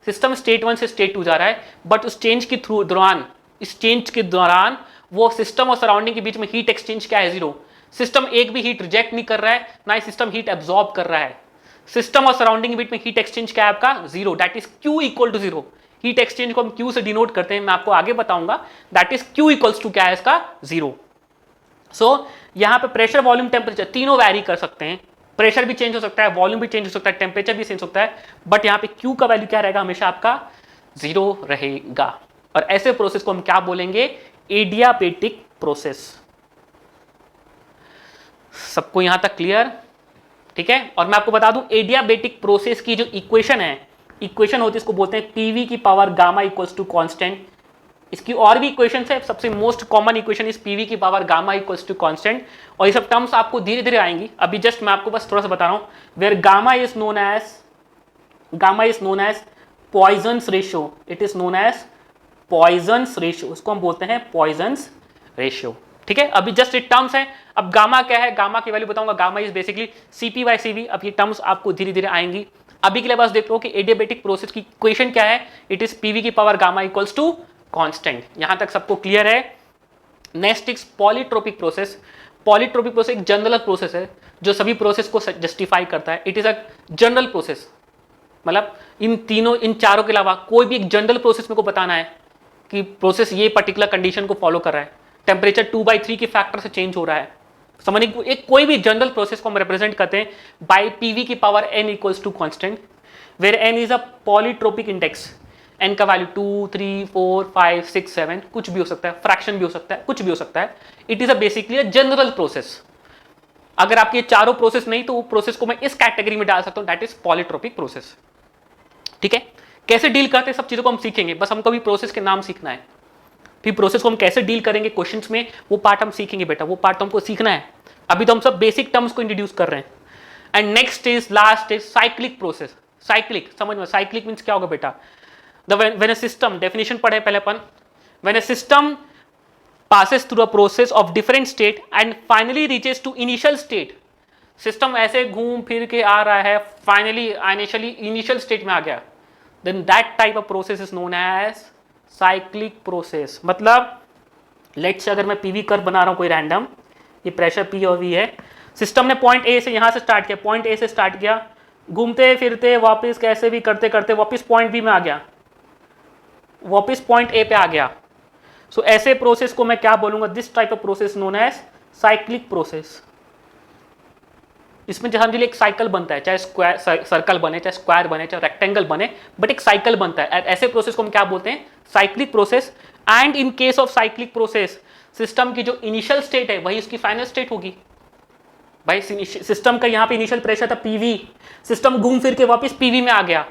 सिस्टम स्टेट 1 से स्टेट 2 जा रहा है, बट उस चेंज के दौरान, इस चेंज के दौरान वो सिस्टम और सराउंडिंग के बीच में हीट एक्सचेंज क्या है, जीरो। सिस्टम एक भी हीट रिजेक्ट नहीं कर रहा है, ना ही सिस्टम हीट एब्जॉर्ब कर रहा है। सिस्टम और सराउंडिंग के बीच में हीट एक्सचेंज क्या है आपका, zero, that is Q equal to zero. Heat exchange को हम Q से डिनोट करते हैं, मैं आपको आगे बताऊंगा, that is Q equals to क्या है इसका, जीरो। सो यहां पे प्रेशर, वॉल्यूम, टेम्परेचर तीनों वैरी कर सकते हैं, प्रेशर भी चेंज हो सकता है, वॉल्यूम भी चेंज हो सकता है, टेम्परेचर भी चेंज हो सकता है, बट यहाँ पे Q का वैल्यू क्या रहेगा, हमेशा आपका जीरो रहेगा। और ऐसे प्रोसेस को हम क्या बोलेंगे, एडियाबेटिक प्रोसेस। सबको यहां तक क्लियर, ठीक है। और मैं आपको बता दूं एडियाबेटिक प्रोसेस की जो इक्वेशन है, इक्वेशन होती है, इसको बोलते हैं पीवी की power gamma equals to constant. इसकी और भी इक्वेशन है, सबसे most common equation is PV की power gamma equals to constant, और ये सब टर्म्स आपको धीरे धीरे आएंगी, अभी जस्ट मैं आपको बस थोड़ा सा बता रहा हूं। Where gamma is known as Poisson's ratio, it is known as Poisson's ratio, उसको हम बोलते हैं पॉइजन्स रेशियो, ठीक है। अभी जस्ट ये टर्म्स है। अब गामा क्या है, गामा की वैल्यू बताऊंगा, gamma is basically CP by CV। अब ये टर्म्स आपको धीरे धीरे आएंगी, अभी के लिए बस देख लो कि एडियाबेटिक प्रोसेस की इक्वेशन क्या है, इट इज PV की power gamma equals to constant. यहां तक सबको क्लियर है। Next is polytropic process. Polytropic process एक जनरल प्रोसेस है जो सभी प्रोसेस को जस्टिफाई करता है, it is a general process, मतलब इन चारों के अलावा कोई भी एक जनरल प्रोसेस मेरे को बताना है कि प्रोसेस ये पर्टिकुलर कंडीशन को फॉलो कर रहा है, टेम्परेचर 2/3 के फैक्टर से चेंज हो रहा है, समझने एक कोई भी जनरल प्रोसेस को हम रिप्रेजेंट करते हैं बाय PV की power n equals to constant, where n is a polytropic index. n का वैल्यू 2, 3, 4, 5, 6, 7 कुछ भी हो सकता है, फ्रैक्शन भी हो सकता है, कुछ भी हो सकता है। It is a basically a general process. अगर आपके चारों प्रोसेस नहीं तो वो प्रोसेस को मैं इस कैटेगरी में डाल सकता हूं, दैट इज पॉलीट्रोपिक प्रोसेस, ठीक है। कैसे डील करते हैं सब चीजों को हम सीखेंगे, बस हमको भी प्रोसेस के नाम सीखना है, फिर प्रोसेस को हम कैसे डील करेंगे क्वेश्चंस में, वो पार्ट हम सीखेंगे बेटा, वो पार्ट हमको सीखना है। अभी तो हम सब बेसिक टर्म्स को इंट्रोड्यूस कर रहे हैं। And next is last is cyclic process. Cyclic समझ में, साइक्लिक मींस क्या होगा बेटा, व्हेन अ सिस्टम, डेफिनेशन पढ़े पहले अपन, when a system passes through a process of different state and finally reaches to initial state। System ऐसे घूम फिर के आ रहा है, फाइनली इनिशियल स्टेट में आ गया, then that type of process is known as cyclic process. मतलब लेट्स से अगर मैं PV कर्व बना रहा हूं कोई रैंडम, ये प्रेशर P और V है, सिस्टम ने पॉइंट A से यहां से स्टार्ट किया, पॉइंट A से स्टार्ट किया, घूमते फिरते वापस कैसे भी करते करते वापस पॉइंट B में आ गया, वापस पॉइंट A पे आ गया। सो ऐसे प्रोसेस को मैं क्या बोलूंगा, this type of process known as cyclic process. इसमें जनरली एक साइकिल बनता है, चाहे स्क्वायर सर्कल बने, चाहे स्क्वायर बने, चाहे रेक्टेंगल बने, बट एक साइकिल बनता है। ऐसे प्रोसेस को हम क्या बोलते हैं, cyclic process. And in case of cyclic process, system की जो इनिशियल स्टेट है वही उसकी फाइनल स्टेट होगी। भाई सिस्टम का यहाँ पे इनिशियल प्रेशर था PV, सिस्टम घूम फिर के वापस PV में आ गया,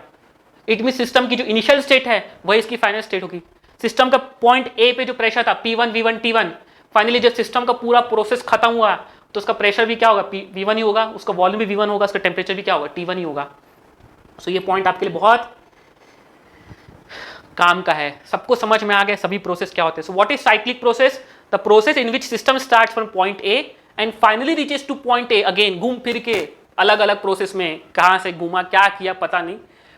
इट मीन सिस्टम की जो इनिशियल स्टेट है वही इसकी फाइनल स्टेट होगी। सिस्टम का पॉइंट A पे जो प्रेशर था P1, V1, T1, फाइनली जब सिस्टम का पूरा प्रोसेस खत्म हुआ तो उसका प्रेशर भी क्या होगा, V1 ही होगा, उसका वॉल्यूम भी V1 होगा, उसका टेम्परेचर भी क्या होगा, T1 ही होगा। सो ये पॉइंट आपके लिए बहुत काम का है, सबको समझ में आ गया सभी प्रोसेस क्या होते हैं। So what is cyclic process, the process in which system starts from point A and finally reaches two point A, again घूम फिर के अलग अलग प्रोसेस में कहाँ से घूमा, क्या किया पता नहीं,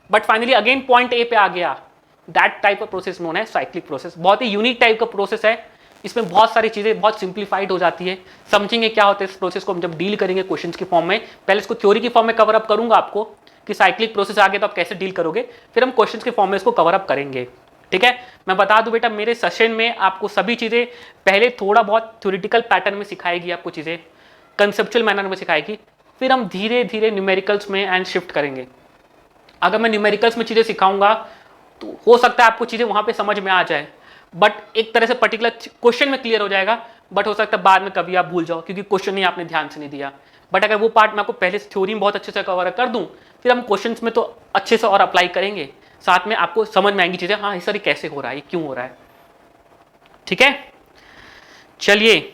but finally again point A पे आ गया। दैट टाइप ऑफ प्रोसेस में होना है साइक्लिक प्रोसेस। बहुत ही यूनिक टाइप का प्रोसेस है, इसमें बहुत सारी चीज़ें बहुत सिंप्लीफाइड हो जाती है। समझेंगे क्या होता है इस प्रोसेस को हम जब डील करेंगे क्वेश्चन के फॉर्म में। पहले इसको थ्योरी की फॉर्म में कवर अप करूंगा आपको कि साइक्लिक प्रोसेस आ गया तो आप कैसे डील करोगे, फिर हम क्वेश्चन के फॉर्म में इसको कवर अप करेंगे। ठीक है, मैं बता दूं बेटा मेरे सेशन में आपको सभी चीज़ें पहले थोड़ा बहुत थ्योरेटिकल पैटर्न में सिखाएगी, आपको चीज़ें कंसेप्चुअल मैनर में सिखाएगी, फिर हम धीरे धीरे न्यूमेरिकल्स में एंड शिफ्ट करेंगे। अगर मैं न्यूमेरिकल्स में चीज़ें सिखाऊंगा तो हो सकता है आपको चीज़ें वहाँ पे समझ में आ जाए, बट एक तरह से पर्टिकुलर क्वेश्चन में क्लियर हो जाएगा, बट हो सकता है बाद में कभी आप भूल जाओ क्योंकि क्वेश्चन ही आपने ध्यान से नहीं दिया। बट अगर वो पार्ट मैं आपको पहले से थ्योरी में बहुत अच्छे से कवर कर दूं, फिर हम क्वेश्चंस में तो अच्छे से और अप्लाई करेंगे, साथ में आपको समझ में आएंगी चीज़ें, हाँ सर कैसे हो रहा है, क्यों हो रहा है। ठीक है, चलिए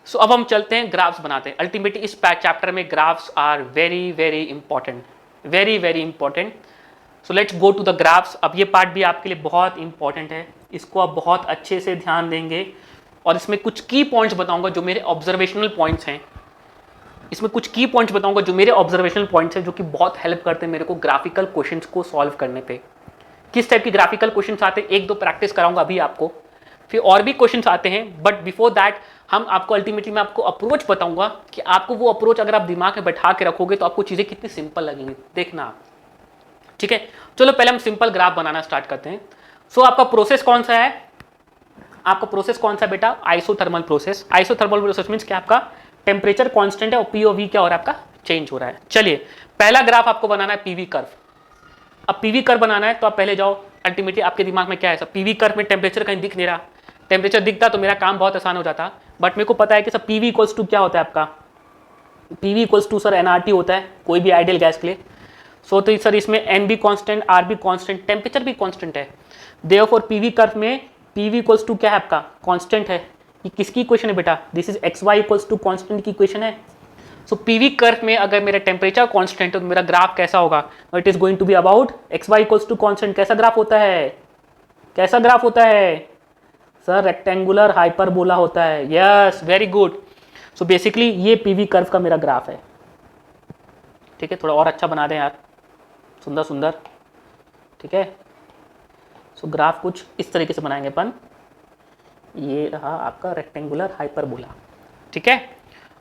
सो अब हम चलते हैं ग्राफ्स बनाते हैं। अल्टीमेटली इस चैप्टर में graphs are very very important, very very important. So let's go to the graphs. अब ये पार्ट भी आपके लिए बहुत इंपॉर्टेंट है, इसको आप बहुत अच्छे से ध्यान देंगे और इसमें कुछ की पॉइंट्स बताऊंगा जो मेरे ऑब्जर्वेशनल पॉइंट्स हैं। इसमें कुछ की पॉइंट्स बताऊंगा जो मेरे ऑब्जर्वेशनल पॉइंट्स हैं, जो कि बहुत हेल्प करते हैं मेरे को ग्राफिकल क्वेश्चंस को सॉल्व करने पे। किस टाइप की ग्राफिकल क्वेश्चंस आते हैं, एक दो प्रैक्टिस कराऊंगा अभी आपको, फिर और भी क्वेश्चंस आते हैं, बट बिफोर दैट हम आपको अल्टीमेटली मैं आपको अप्रोच बताऊंगा कि आपको वो अप्रोच अगर आप दिमाग में बैठा के रखोगे तो आपको चीज़ें कितनी सिंपल लगेंगी, देखना आप। ठीक है, चलो पहले हम सिंपल ग्राफ बनाना स्टार्ट करते हैं। सो आपका प्रोसेस कौन सा है, आपका प्रोसेस कौन सा बेटा, isothermal process. Isothermal process means क्या, आपका टेम्परेचर कांस्टेंट है और पी ओ वी क्या हो रहा है, आपका चेंज हो रहा है। चलिए पहला ग्राफ आपको बनाना है पीवी कर्व। अब पीवी कर्व बनाना है तो आप पहले जाओ, अल्टीमेटली आपके दिमाग में क्या है, सब पीवी कर्व में टेम्परेचर कहीं दिख नहीं रहा। टेम्परेचर दिखता तो मेरा काम बहुत आसान हो जाता, बट मेरे को पता है कि सब पीवी इक्वल्स टू क्या होता है आपका, PV equals to sir NRT होता है कोई भी आइडियल गैस के लिए। सो तो सर इसमें एन भी कांस्टेंट, आर भी कांस्टेंट, टेम्परेचर भी कांस्टेंट है। देयरफॉर पीवी कर्व में पीवी इक्वल्स टू क्या है आपका, कांस्टेंट है। ये किसकी इक्वेशन है बेटा, this is X Y equals to constant की इक्वेशन है। सो पीवी कर्व में अगर मेरा टेम्परेचर कांस्टेंट है तो मेरा ग्राफ कैसा होगा, it is going to be about X Y equals to constant. कैसा ग्राफ होता है, कैसा ग्राफ होता है सर, रेक्टेंगुलर हाइपरबोला होता है। Yes very good. सो बेसिकली ये पीवी कर्व का मेरा ग्राफ है। ठीक है, थोड़ा और अच्छा बना दें यार, सुंदर सुंदर। ठीक है, सो ग्राफ कुछ इस तरीके से बनाएंगे अपन। ये रहा आपका रेक्टेंगुलर हाइपरबोला। ठीक है,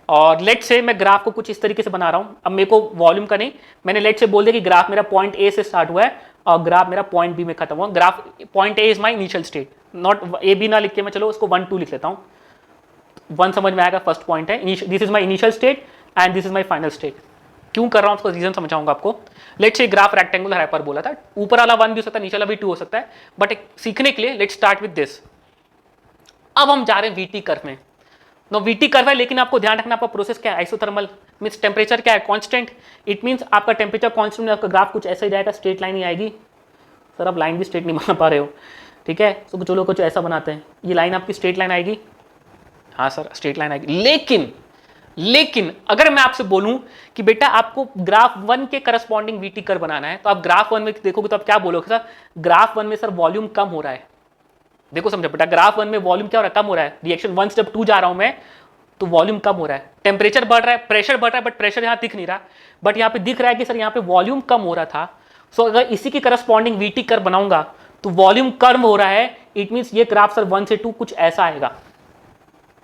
और लेट से मैं ग्राफ को कुछ इस तरीके से बना रहा हूँ। अब मेरे को वॉल्यूम का नहीं, मैंने लेट से बोल दिया कि ग्राफ मेरा पॉइंट ए से स्टार्ट हुआ है और ग्राफ मेरा पॉइंट बी में खत्म हुआ। Graph point A is my initial state, not A B ना लिख के मैं चलो उसको 1 2 लिख लेता हूँ। 1 समझ में आएगा, फर्स्ट पॉइंट है, this is my initial state and this is my final state. क्यों कर रहा हूँ उसको रीजन समझाऊंगा आपको। Let's say graph rectangular hyperbola था, ऊपर वाला 1 भी हो सकता है, नीचे वाला भी 2 हो सकता है, बट एक सीखने के लिए लेट्स स्टार्ट विद दिस। अब हम जा रहे हैं वीटी कर्व में। नो वीटी कर्व है, लेकिन आपको ध्यान रखना आपका प्रोसेस क्या है, आइसोथर्मल मींस टेम्परेचर क्या है, कांस्टेंट। इट मींस आपका टेम्परेचर कांस्टेंट में आपका ग्राफ कुछ ऐसा ही जाएगा, स्ट्रेट लाइन ही आएगी। सर आप लाइन भी स्ट्रेट नहीं बना पा रहे हो। ठीक है, तो चलो कुछ ऐसा बनाते हैं, ये लाइन आपकी स्ट्रेट लाइन आएगी। हाँ सर स्ट्रेट लाइन आएगी, लेकिन अगर मैं आपसे बोलूं कि बेटा आपको ग्राफ 1 के करस्पॉन्डिंग वीटी कर्व बनाना है, तो आप ग्राफ 1 में देखोगे तो आप क्या बोलोगे, सर ग्राफ 1 में सर वॉल्यूम कम हो रहा है। देखो समझो बेटा, ग्राफ 1 में वॉल्यूम क्या हो रहा है, कम हो रहा है। रिएक्शन 1 स्टेप 2 जा रहा हूं मैं तो वॉल्यूम कम हो रहा है, टेम्परेचर बढ़ रहा है, प्रेशर बढ़ रहा है, बट प्रेशर यहां दिख नहीं रहा, बट यहां पे दिख रहा है कि सर यहां पे वॉल्यूम कम हो रहा था। सो अगर इसी के करस्पॉन्डिंग वीटी कर्व बनाऊंगा तो वॉल्यूम कम हो रहा है, इट मींस ये ग्राफ सर 1 से 2 कुछ ऐसा आएगा,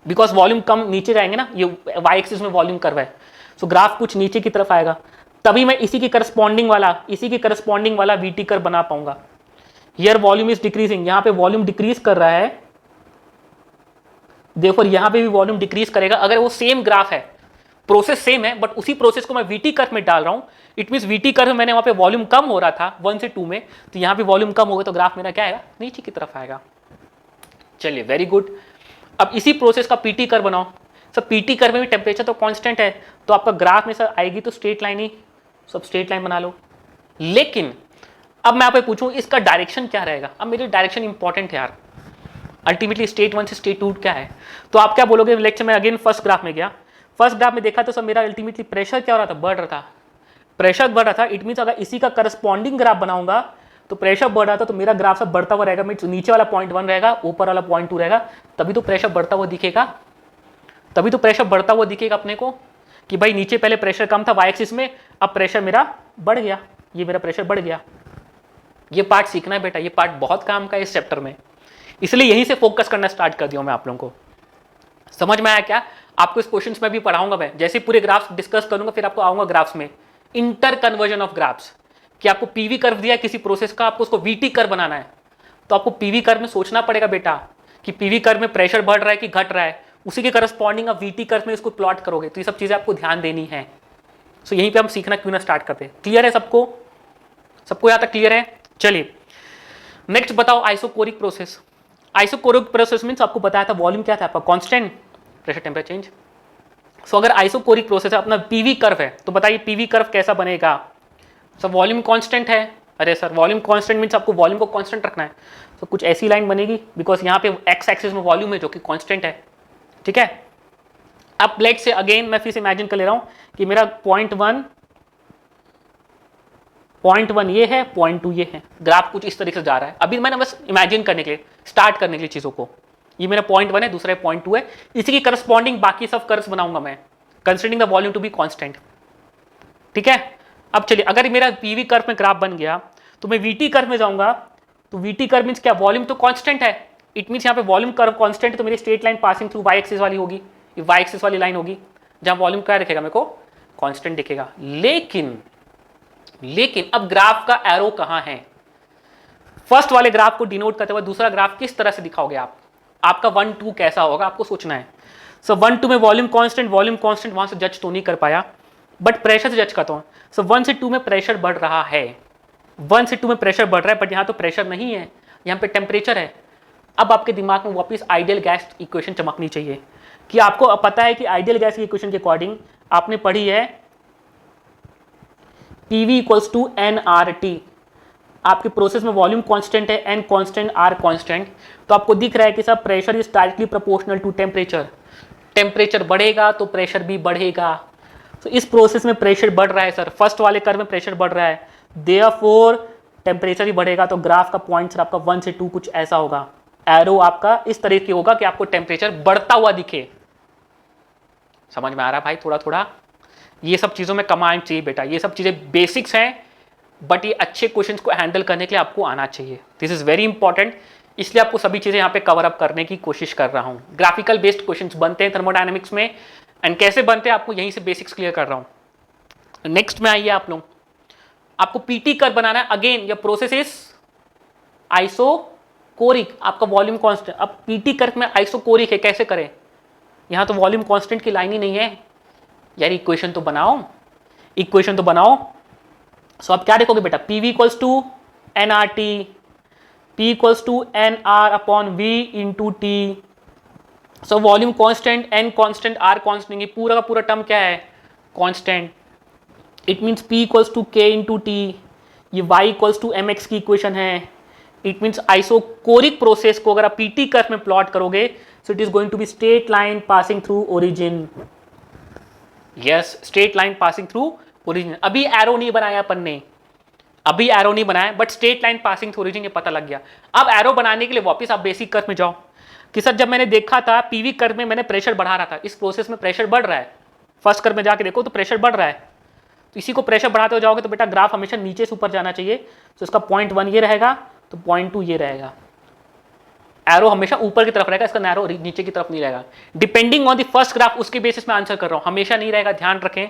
बिकॉज वॉल्यूम कम नीचे जाएंगे ना, ये वाई एक्सिस में वॉल्यूम कर्व है। सो ग्राफ कुछ नीचे की तरफ आएगा, तभी मैं इसी के करस्पॉन्डिंग वाला वीटी कर्व बना पाऊंगा। हियर वॉल्यूम इज डिक्रीजिंग, यहां पे वॉल्यूम डिक्रीज कर रहा है, देखो यहां पे भी वॉल्यूम डिक्रीज करेगा। अगर वो सेम ग्राफ है, प्रोसेस सेम है, बट उसी प्रोसेस को मैं वीटी कर्व में डाल रहा हूं, इट मींस वीटी कर्व मैंने वहां पे वॉल्यूम कम हो रहा था 1 से 2 में, तो यहां पे वॉल्यूम कम होगा तो ग्राफ मेरा क्या आएगा, नीचे की तरफ आएगा। चलिए वेरी गुड। अब इसी प्रोसेस का पीटी कर्व बनाओ। सर पीटी कर्व में भी टेम्परेचर तो कांस्टेंट है, तो आपका ग्राफ में सर आएगी तो स्ट्रेट लाइन ही, सब स्ट्रेट लाइन बना लो। लेकिन अब मैं आपसे पूछूं इसका डायरेक्शन क्या रहेगा। अब मेरी डायरेक्शन इंपॉर्टेंट है यार, अल्टीमेटली स्टेट 1 से स्टेट 2 क्या है। तो आप क्या बोलोगे, लेक्चर में अगेन फर्स्ट ग्राफ में गया, फर्स्ट ग्राफ में देखा तो सर मेरा अल्टीमेटली प्रेशर क्या हो रहा था, बढ़ रहा था, प्रेशर बढ़ रहा था। इट मीन्स अगर इसी का करस्पॉन्डिंग ग्राफ बनाऊंगा तो प्रेशर बढ़ रहा था, तो मेरा ग्राफ सब बढ़ता हुआ रहेगा, नीचे वाला पॉइंट 1 रहेगा, ऊपर वाला पॉइंट 2 रहेगा, तभी तो प्रेशर बढ़ता हुआ दिखेगा, अपने को। कि भाई नीचे पहले प्रेशर कम था वाई एक्सिस में, अब प्रेशर मेरा बढ़ गया, ये मेरा प्रेशर बढ़ गया। ये पार्ट सीखना है बेटा, ये पार्ट बहुत काम का है इस चैप्टर में, इसलिए यहीं से फोकस करना स्टार्ट कर दिया मैं आप लोगों को। समझ में आया क्या? आपको इस क्वेश्चंस में भी पढ़ाऊंगा मैं, जैसे पूरे ग्राफ्स डिस्कस करूंगा फिर आपको आऊंगा ग्राफ्स में, इंटर कन्वर्जन ऑफ ग्राफ्स, कि आपको पीवी कर्व दिया है किसी प्रोसेस का, आपको उसको वीटी कर्व बनाना है, तो आपको पीवी कर्व में सोचना पड़ेगा बेटा कि पीवी कर्व में प्रेशर बढ़ रहा है कि घट रहा है, उसी के करस्पॉन्डिंग आप वीटी कर्व में इसको प्लॉट करोगे। तो ये सब चीजें आपको ध्यान देनी है। सो यहीं पे हम सीखना क्यों ना स्टार्ट करते हैं। क्लियर है सबको? सबको यहाँ तक क्लियर है? चलिए नेक्स्ट बताओ, isochoric process. Isochoric process means आपको बताया था वॉल्यूम क्या था आपका, कांस्टेंट, प्रेशर टेम्परेचर चेंज। सो अगर आइसोकोरिक प्रोसेस है, अपना पीवी कर्व है, तो बताइए पीवी कर्व कैसा बनेगा? सर वॉल्यूम कांस्टेंट है। अरे सर वॉल्यूम कांस्टेंट मीन्स आपको वॉल्यूम को कांस्टेंट रखना है, तो कुछ ऐसी लाइन बनेगी, बिकॉज यहाँ पे एक्स एक्सिस में वॉल्यूम है जो कि कांस्टेंट है। ठीक है, अब लेट से अगेन मैं फिर से इमेजिन कर ले रहा हूँ कि मेरा पॉइंट वन ये है, पॉइंट 2 ये है, ग्राफ कुछ इस तरीके से जा रहा है। अभी मैंने बस इमेजिन करने के लिए, स्टार्ट करने के लिए चीजों को, ये मेरा पॉइंट 1 है, दूसरा पॉइंट 2 है, इसी की करस्पॉन्डिंग बाकी सब कर्व्स बनाऊंगा मैं, considering the volume to be constant. ठीक है, अब चलिए अगर मेरा पीवी कर्व में ग्राफ बन गया तो मैं वीटी कर्व में जाऊंगा, तो वीटी कर्व मींस क्या, वॉल्यूम तो कांस्टेंट है, इट मींस यहाँ पे वॉल्यूम कर्व कांस्टेंट है, तो मेरी straight line passing through Y axis वाली होगी, ये वाई एक्सिस वाली लाइन होगी, जहां वॉल्यूम क्या दिखेगा मेरे को, कांस्टेंट दिखेगा। लेकिन अब ग्राफ का एरो कहां है? फर्स्ट वाले ग्राफ को डिनोट करते हुए दूसरा ग्राफ किस तरह से दिखाओगे आप? आपका 1 2 कैसा होगा आपको सोचना है। सो 1 2 में वॉल्यूम कांस्टेंट वहां से जज तो नहीं कर पाया, बट प्रेशर से जज करता हूं। सो 1 से 2 में प्रेशर बढ़ रहा है, 1 से 2 में प्रेशर बढ़ रहा है, बट यहां तो प्रेशर नहीं है, यहां पे टेम्परेचर है। अब आपके दिमाग में वापस आइडियल गैस इक्वेशन चमकनी चाहिए, कि आपको पता है कि आइडियल गैस की इक्वेशन के अकॉर्डिंग आपने पढ़ी है PV इक्वल्स टू nRT। आपके प्रोसेस में वॉल्यूम कांस्टेंट है, n कांस्टेंट, R कांस्टेंट, तो आपको दिख रहा है कि सब pressure is directly proportional to temperature. Temperature बढ़ेगा तो प्रेशर भी बढ़ेगा। तो इस प्रोसेस में प्रेशर बढ़ रहा है सर, फर्स्ट वाले कर्व में प्रेशर बढ़ रहा है, देयरफॉर टेम्परेचर ही बढ़ेगा। तो ग्राफ का पॉइंट सर आपका 1 से 2 कुछ ऐसा होगा, एरो आपका इस तरह की होगा कि आपको टेम्परेचर बढ़ता हुआ दिखे। समझ में आ रहा है भाई? थोड़ा थोड़ा ये सब चीजों में कमांड चाहिए बेटा, ये सब चीजें बेसिक्स हैं, बट ये अच्छे क्वेश्चंस को हैंडल करने के लिए आपको आना चाहिए। दिस इज वेरी इंपॉर्टेंट, इसलिए आपको सभी चीजें यहाँ पे कवर अप करने की कोशिश कर रहा हूँ। ग्राफिकल बेस्ड क्वेश्चंस बनते हैं थर्मोडायनेमिक्स में, एंड कैसे बनते हैं आपको यहीं से बेसिक्स क्लियर कर रहा हूँ। नेक्स्ट में आइए आप लोग, आपको पीटी कर्व बनाना है। अगेन ये प्रोसेस इज आइसोकोरिक, आपका वॉल्यूम कांस्टेंट। अब पीटी कर्व में आइसोकोरिक है, कैसे करें? यहां तो वॉल्यूम कांस्टेंट की लाइन ही नहीं है यार, इक्वेशन तो बनाओ, इक्वेशन तो बनाओ। सो आप क्या देखोगे बेटा, PV equals to nRT, P equals to nR upon V into T. So volume constant, n constant, R constant, ये पूरा का पूरा टर्म क्या है, constant. It means P equals to K into T, ये Y इक्वल्स टू mx की equation है। It means isochoric process को अगर आप पीटी कर्व में प्लॉट करोगे, so it is going to be straight line passing through origin. Yes, straight line passing through origin. अभी arrow नहीं बनाया अपन ने, अभी एरो नहीं बनाया, but straight line passing through origin ये पता लग गया। अब एरो बनाने के लिए वापस आप बेसिक कर्व में जाओ, कि सर जब मैंने देखा था पीवी कर्व में मैंने प्रेशर बढ़ा रहा था, इस प्रोसेस में प्रेशर बढ़ रहा है, फर्स्ट कर्व में जाके देखो तो प्रेशर बढ़ रहा है, तो इसी को प्रेशर बढ़ाते हो जाओगे तो बेटा ग्राफ हमेशा नीचे से ऊपर जाना चाहिए। तो इसका पॉइंट 1 ये रहेगा, तो पॉइंट 2 ये रहेगा, एरो हमेशा ऊपर की तरफ रहेगा, इसका एरो नीचे की तरफ नहीं रहेगा। Depending on the first graph, उसके बेसिस में आंसर कर रहा हूं, हमेशा नहीं रहेगा, ध्यान रखें।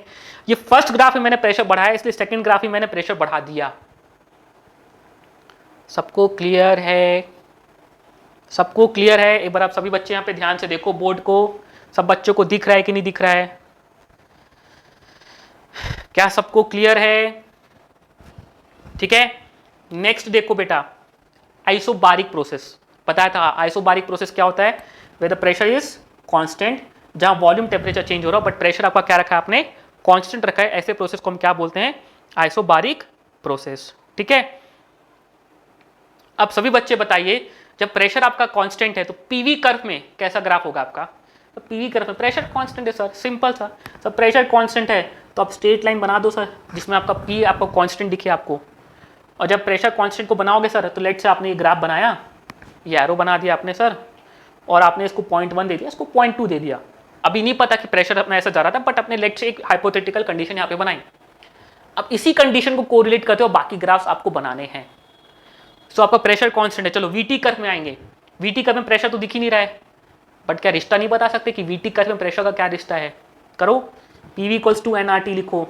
ये फर्स्ट ग्राफ में मैंने प्रेशर बढ़ाया, इसलिए सेकंड ग्राफ में मैंने प्रेशर बढ़ा दिया। सबको क्लियर है? सबको क्लियर है? एक बार आप सभी बच्चे यहां पे ध्यान से देखो बोर्ड को, सब बच्चों को दिख रहा है कि नहीं दिख रहा है? क्या सबको क्लियर है? ठीक है, नेक्स्ट देखो बेटा, आइसोबारिक प्रोसेस। बताया था आइसोबारिक प्रोसेस क्या होता है, where the pressure is constant, जहां वॉल्यूम टेम्परेचर चेंज हो रहा है बट प्रेशर आपका क्या रखा है आपने, कांस्टेंट रखा है। ऐसे प्रोसेस को हम क्या बोलते हैं, आइसोबारिक प्रोसेस। ठीक है, अब सभी बच्चे बताइए, जब प्रेशर आपका कांस्टेंट है तो पीवी कर्व में कैसा ग्राफ होगा आपका? तो पीवी कर्व में प्रेशर कांस्टेंट है सर, सिंपल सा। सर प्रेशर कांस्टेंट है तो आप स्ट्रेट लाइन बना दो सर, जिसमें आपका पी आपको कांस्टेंट दिखे आपको। और जब प्रेशर कांस्टेंट को बनाओगे सर, तो लेट से आपने ये ग्राफ बनाया, ये एरो बना दिया आपने सर, और आपने इसको पॉइंट 1 दे दिया, इसको पॉइंट 2 दे दिया। अभी नहीं पता कि प्रेशर अपना ऐसा जा रहा था, बट अपने लेट से एक हाइपोथेटिकल कंडीशन यहाँ पे बनाई। अब इसी कंडीशन को कोरिलेट करते हो बाकी ग्राफ्स आपको बनाने हैं। सो आपका प्रेशर कांस्टेंट है। चलो वीटी कर्व में आएंगे। वीटी कर्व में प्रेशर तो दिख ही नहीं रहा है, बट क्या रिश्ता नहीं बता सकते कि वीटी कर्व में प्रेशर का क्या रिश्ता है? करो, PV equals to N R T लिखो,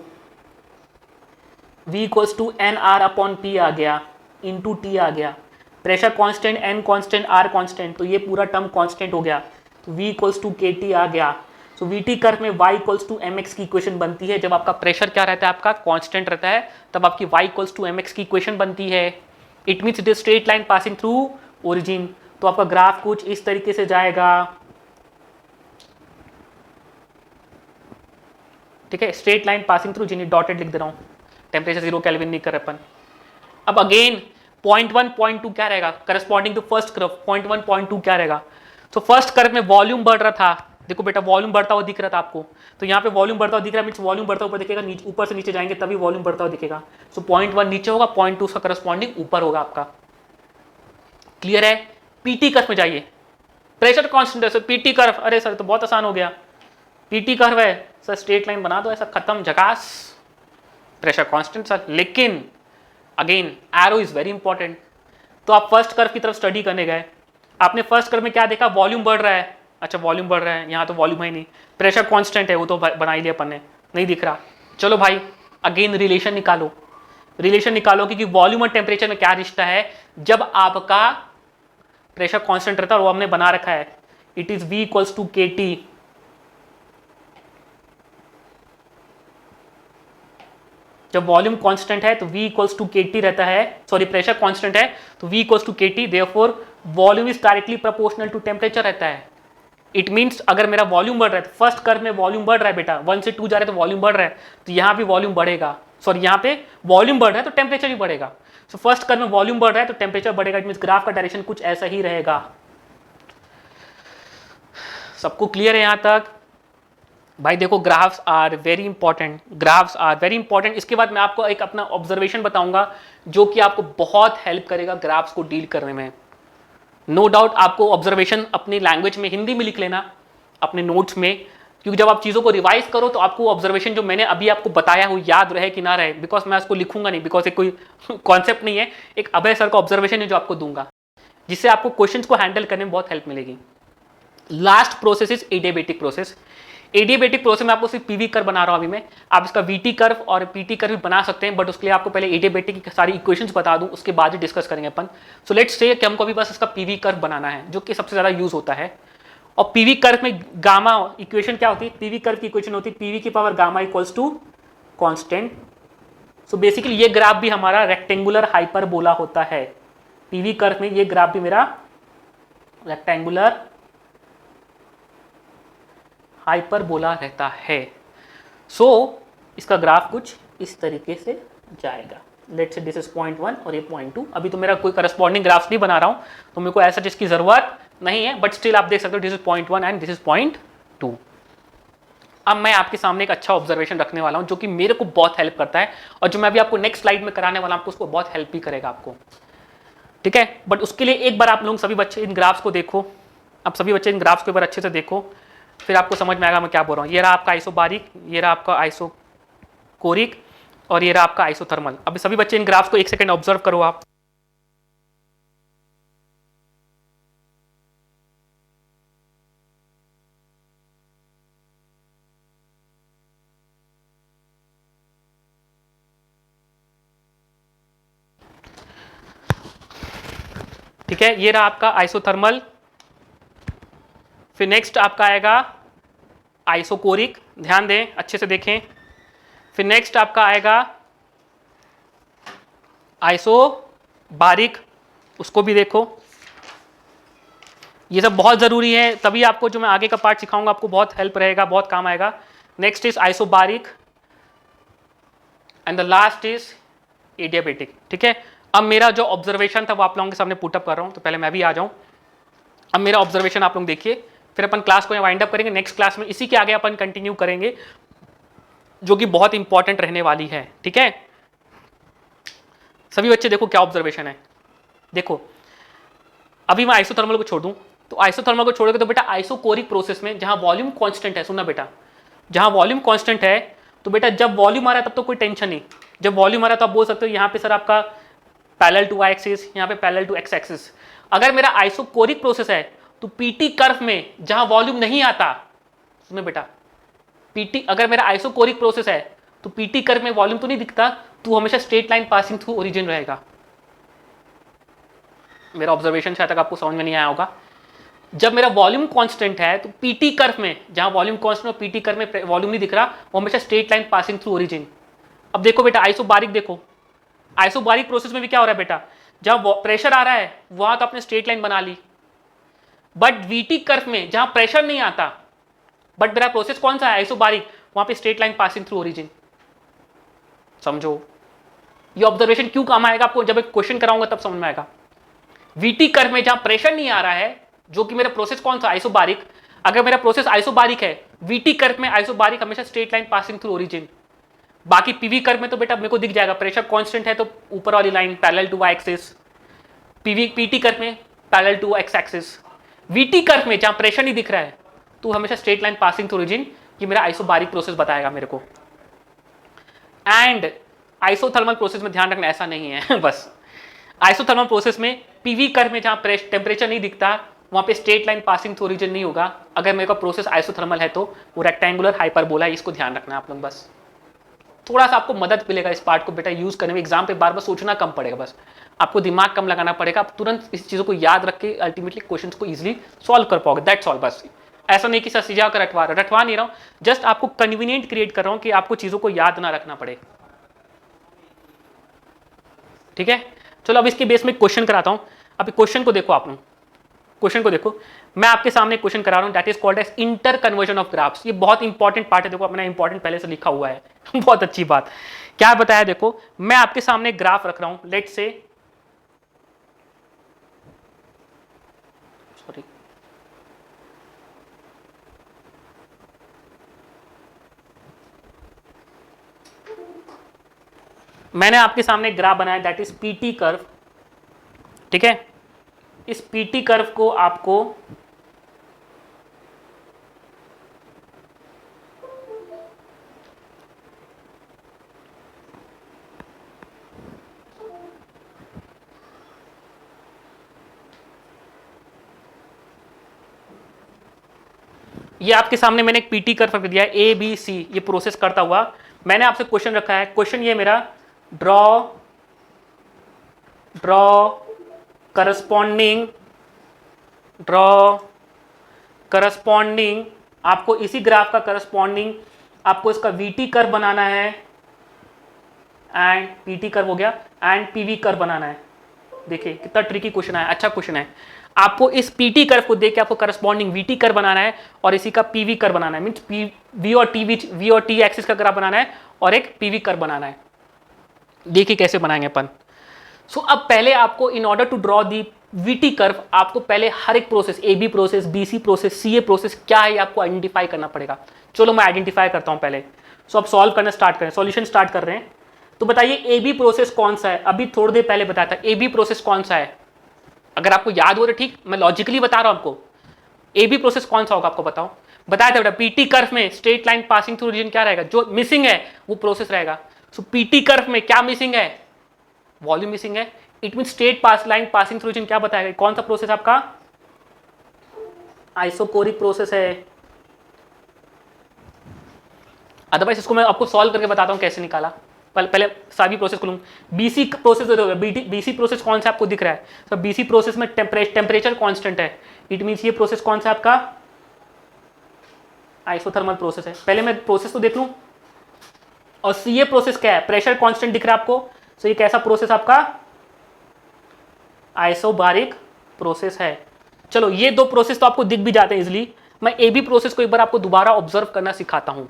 V equals to N R upon P आ गया, इंटू टी आ गया, pressure constant, N constant, R constant, तो ये पूरा टर्म कांस्टेंट हो गया, तो V equals to K T आ गया। सो वी टी कर्व में y equals to M X की इक्वेशन बनती है। जब आपका प्रेशर क्या रहता है, आपका कांस्टेंट रहता है, तब आपकी y equals to M X की इक्वेशन बनती है। It means it is straight line passing through origin. तो आपका ग्राफ कुछ इस तरीके से जाएगा, ठीक है, स्ट्रेट लाइन पासिंग थ्रू, जिन्हें डॉटेड लिख दे रहा हूं, टेम्परेचर 0 केल्विन नहीं कर अपन। अब अगेन पॉइंट 1 पॉइंट 2 क्या रहेगा, corresponding to first curve, point 1 point 2 क्या रहेगा? तो फर्स्ट कर्व में वॉल्यूम बढ़ रहा था, देखो बेटा वॉल्यूम बढ़ता हुआ दिख रहा था आपको, तो यहाँ पे वॉल्यूम बढ़ता हुआ दिख रहा है, मींस वॉल्यूम बढ़ता हुआ दिखेगा, ऊपर से नीचे जाएंगे तभी वॉल्यूम बढ़ता हुआ दिखेगा। सो पॉइंट 1 नीचे होगा, पॉइंट 2 उसका करस्पॉन्डिंग ऊपर होगा आपका। क्लियर है? पीटी कर्व में जाइए, प्रेशर कांस्टेंट है, पीटी कर्व, अरे सर तो बहुत आसान हो गया, पीटी कर्व है सर, स्ट्रेट लाइन बना दो, ऐसा खत्म, झकास, प्रेशर कांस्टेंट सर। लेकिन again arrow is very important. तो आप फर्स्ट कर्व की तरफ स्टडी करने गए, आपने फर्स्ट कर्व में क्या देखा, वॉल्यूम बढ़ रहा है, अच्छा वॉल्यूम बढ़ रहा है, यहाँ तो वॉल्यूम है नहीं, प्रेशर कांस्टेंट है, वो तो बना ही लिया अपन ने, नहीं दिख रहा। चलो भाई अगेन रिलेशन निकालो, रिलेशन निकालो क्योंकि वॉल्यूम और टेम्परेचर में क्या रिश्ता है। जब आपका प्रेशर कांस्टेंट रहता है, वो हमने बना रखा है, it is V equals to K T. जब वॉल्यूम कांस्टेंट है तो V equals to K T रहता है, सॉरी प्रेशर कांस्टेंट है तो V equals to K T, therefore volume is directly proportional to temperature रहता है। इट मीन्स अगर मेरा वॉल्यूम बढ़ रहा है, फर्स्ट कर्व में वॉल्यूम बढ़ रहा है बेटा, 1 से 2 जा रहा है तो वॉल्यूम बढ़ रहा है, तो यहाँ भी वॉल्यूम बढ़ेगा, सॉरी यहाँ पे वॉल्यूम बढ़ रहा है तो टेम्परेचर भी बढ़ेगा। सो फर्स्ट कर्व में वॉल्यूम बढ़ रहा है तो टेम्परेचर बढ़ेगा, इट मीन्स ग्राफ का डायरेक्शन कुछ ऐसा ही रहेगा। सबको क्लियर है यहाँ तक? भाई देखो graphs are very important, graphs are very important. इसके बाद मैं आपको एक अपना ऑब्जर्वेशन बताऊंगा जो कि आपको बहुत हेल्प करेगा ग्राफ्स को डील करने में। नो डाउट आपको ऑब्जर्वेशन अपनी लैंग्वेज में हिंदी में लिख लेना अपने नोट्स में, क्योंकि जब आप चीज़ों को रिवाइज करो तो आपको ऑब्जर्वेशन जो मैंने अभी आपको बताया हो याद रहे कि ना रहे, बिकॉज मैं उसको लिखूंगा नहीं, बिकॉज एक कोई कॉन्सेप्ट नहीं है, एक अभय सर का ऑब्जर्वेशन है जो आपको दूंगा, जिससे आपको क्वेश्चंस को हैंडल करने में बहुत हेल्प मिलेगी। Last process is adiabatic process. Adiabatic process में आपको सिर्फ पीवी कर्व बना रहा हूं अभी मैं, आप इसका वीटी कर्व और पीटी कर्व भी बना सकते हैं, बट उसके लिए आपको पहले एडियाबेटिक की सारी इक्वेशंस बता दूं, उसके बाद ही डिस्कस करेंगे अपन। सो लेट्स से कि हमको अभी बस इसका पीवी कर्व बनाना है, जो कि सबसे ज्यादा यूज होता है। और पीवी कर्व में गामा इक्वेशन क्या होती है, पीवी कर्व की इक्वेशन होती है पीवी की power gamma equals to constant. So basically ये ग्राफ भी हमारा रेक्टेंगुलर हाइपरबोला होता है, पीवी कर्व में ये ग्राफ भी मेरा रेक्टेंगुलर हाइपरबोला रहता है। सो इसका ग्राफ कुछ इस तरीके से जाएगा। Let's say this is point 1 और ये पॉइंट 2। अभी तो मेरा कोई करस्पॉन्डिंग ग्राफ नहीं बना रहा हूं, तो मेरे को ऐसा जिसकी जरूरत नहीं है, बट स्टिल आप देख सकते हो this is point 1 and this is point 2। अब मैं आपके सामने एक अच्छा ऑब्जर्वेशन रखने वाला हूं जो कि मेरे को बहुत हेल्प करता है, और जो मैं अभी आपको नेक्स्ट स्लाइड में कराने वाला हूं आपको उसको बहुत हेल्प भी करेगा आपको, ठीक है। बट उसके लिए एक बार आप लोग सभी बच्चे इन ग्राफ्स को देखो, आप सभी बच्चे इन ग्राफ्स के ऊपर अच्छे से देखो, फिर आपको समझ में आएगा मैं क्या बोल रहा हूँ। ये रहा आपका आइसोबारिक, ये रहा आपका आइसोकोरिक, और ये रहा आपका आइसोथर्मल। अब सभी बच्चे इन ग्राफ्स को एक सेकंड ऑब्जर्व करो आप। ठीक है, ये रहा आपका आइसोथर्मल, फिर नेक्स्ट आपका आएगा आइसोकोरिक, ध्यान दें अच्छे से देखें, फिर नेक्स्ट आपका आएगा आइसोबारिक, उसको भी देखो। ये सब बहुत जरूरी है, तभी आपको जो मैं आगे का पार्ट सिखाऊंगा आपको बहुत हेल्प रहेगा, बहुत काम आएगा। Next is isobaric and the last is adiabatic, ठीक है। अब मेरा जो ऑब्जर्वेशन था वो आप लोगों के सामने पुटअप कर रहा हूं, तो पहले मैं भी आ जाऊं। अब मेरा ऑब्जर्वेशन आप लोग देखिए, फिर अपन क्लास को वाइंड अप करेंगे। नेक्स्ट क्लास में इसी के आगे अपन कंटिन्यू करेंगे, जो कि बहुत इंपॉर्टेंट रहने वाली है, ठीक है। सभी बच्चे देखो क्या ऑब्जर्वेशन है, देखो अभी मैं आइसोथर्मल को छोड़ दूं, तो आइसोथर्मल को छोड़ोगे तो बेटा आइसोकोरिक प्रोसेस में जहां वॉल्यूम कांस्टेंट है, सुनना बेटा, जहां वॉल्यूम कांस्टेंट है, तो बेटा जब वॉल्यूम आ रहा है तब तो कोई टेंशन नहीं, जब वॉल्यूम आ रहा है तो आप बोल सकते हो यहाँ पे सर आपका पैरेलल टू वाई एक्सिस, यहाँ पे पैरेलल टू एक्स एक्सिस। अगर मेरा आइसोकोरिक प्रोसेस है तो पीटी कर्व में जहां वॉल्यूम नहीं आता, सुनो बेटा, पीटी अगर मेरा आइसोकोरिक प्रोसेस है तो पीटी कर्व में वॉल्यूम तो नहीं दिखता, तो हमेशा straight line passing through origin रहेगा। मेरा ऑब्जर्वेशन शायद तक आपको समझ में नहीं आया होगा। जब मेरा वॉल्यूम कांस्टेंट है तो पीटी कर्व में जहां वॉल्यूम कांस्टेंट और पीटी कर्व में वॉल्यूम नहीं दिख रहा, वो हमेशा straight line passing through origin. अब देखो बेटा आइसोबारिक, देखो आइसोबारिक प्रोसेस में भी क्या हो रहा है बेटा, जहां प्रेशर आ रहा है वहां तो आपने स्ट्रेट लाइन बना ली, बट वीटी कर्व में जहां प्रेशर नहीं आता, बट मेरा प्रोसेस कौन सा है आइसोबारिक, वहां पे straight line passing through origin. समझो ये ऑब्जर्वेशन क्यों काम आएगा आपको, जब एक क्वेश्चन कराऊंगा तब समझ में आएगा। वीटी कर्व में जहां प्रेशर नहीं आ रहा है, जो कि मेरा प्रोसेस कौन सा आइसोबारिक, अगर मेरा प्रोसेस आइसोबारिक है, वीटी कर्व में आइसोबारिक हमेशा straight line passing through origin. बाकी पीवी कर्व में तो बेटा मेरे को दिख जाएगा, प्रेशर कांस्टेंट है तो ऊपर वाली line parallel to Y axis, PT curve में parallel to X axis. VT curve में जहां प्रेशर नहीं दिख रहा है तो हमेशा straight line passing through origin. ये मेरा आइसोबारिक प्रोसेस बताएगा मेरे को। एंड आइसोथर्मल प्रोसेस में ध्यान रखना ऐसा नहीं है बस आइसोथर्मल प्रोसेस में पीवी कर्व में जहां टेम्परेचर नहीं दिखता, वहां पे straight line passing through origin नहीं होगा। अगर मेरे का प्रोसेस आइसोथर्मल है तो वो रेक्टेंगुलर हाइपरबोला है, इसको ध्यान रखना है आप लोग। बस थोड़ा सा आपको मदद मिलेगा इस पार्ट को बेटा यूज करने में, एग्जाम पे बार बार सोचना कम पड़ेगा, बस आपको दिमाग कम लगाना पड़ेगा, आप तुरंत इस चीजों को याद रख के अल्टीमेटली क्वेश्चंस को इजीली सॉल्व कर पाओगे, दैट्स ऑल। बस ऐसा नहीं कि सर सीधा कर रटवा नहीं रहा हूं, जस्ट आपको कन्वीनियंट क्रिएट कर रहा हूं कि आपको चीजों को याद ना रखना पड़े। ठीक है, चलो अब इसके बेस में क्वेश्चन कराता हूं। अब क्वेश्चन को देखो, आप लोग क्वेश्चन को देखो, मैं आपके सामने क्वेश्चन करा रहा हूं, that is called as inter conversion of graphs. ये बहुत इंपॉर्टेंट पार्ट है, देखो अपना इंपॉर्टेंट पहले से लिखा हुआ है बहुत अच्छी बात। क्या बताया, देखो मैं आपके सामने ग्राफ रख रहा हूं, लेट्स से सॉरी मैंने आपके सामने ग्राफ बनाया, दैट इज पीटी कर्व। ठीक है, इस पीटी कर्व को आपको ये आपके सामने मैंने एक पीटी कर्व दिया है, ए बी सी, ये प्रोसेस करता हुआ मैंने आपसे क्वेश्चन रखा है। क्वेश्चन ये मेरा ड्रॉ करस्पॉन्डिंग आपको इसी ग्राफ का करस्पॉन्डिंग आपको इसका वीटी कर्व बनाना है, एंड पीटी कर्व हो गया, एंड पीवी कर्व बनाना है। देखिए कितना ट्रिकी क्वेश्चन है, अच्छा क्वेश्चन है। आपको इस पीटी कर्व को देख के आपको करस्पॉन्डिंग वीटी कर्व बनाना है और इसी का पीवी कर्व बनाना है, मींस वी और टी एक्सिस का ग्राफ बनाना है और एक पीवी कर्व बनाना है। देखिए कैसे बनाएंगे अपन। सो अब पहले आपको in order to draw the VT curve, आपको पहले हर एक process, A B process, B C process, C A process क्या है आपको आइडेंटिफाई करना पड़ेगा। चलो मैं आइडेंटिफाई करता हूं पहले। सो अब सॉल्व करना स्टार्ट करें, सॉल्यूशन स्टार्ट कर रहे हैं। तो बताइए ए बी प्रोसेस कौन सा है, अभी थोड़ी देर पहले बताया था ए बी प्रोसेस कौन सा है। अगर आपको याद हो तो ठीक, मैं लॉजिकली बता रहा हूं आपको। ए बी प्रोसेस कौन सा होगा आपको बताओ, बताया था बेटा पीटी कर्व में straight line passing through region क्या रहेगा, जो मिसिंग है वो प्रोसेस रहेगा। सो पीटी कर्व में क्या मिसिंग है, वॉल्यूम मिसिंग है, it mean straight pass line passing through region क्या बताएगा, कौन सा प्रोसेस आपका आइसोकोरिक प्रोसेस है। अदरवाइज इसको मैं आपको सॉल्व करके बताता हूं कैसे निकाला। पहले सारी प्रोसेस खोलूं। बीसी प्रोसेस बीसी प्रोसेस कौन सा आपको दिख रहा है, तो बीसी प्रोसेस में टेम्परेचर कांस्टेंट है, इट मींस ये प्रोसेस कौन सा आपका आइसोथर्मल प्रोसेस है। पहले मैं प्रोसेस तो देख लूं। और सीए प्रोसेस क्या है, प्रेशर कांस्टेंट दिख रहा है आपको, तो ये कैसा प्रोसेस आपका आइसोबारिक प्रोसेस है। चलो ये दो प्रोसेस तो आपको दिख भी जाते हैं इजिली। मैं ए बी प्रोसेस को एक बार आपको दोबारा ऑब्जर्व करना सिखाता हूं,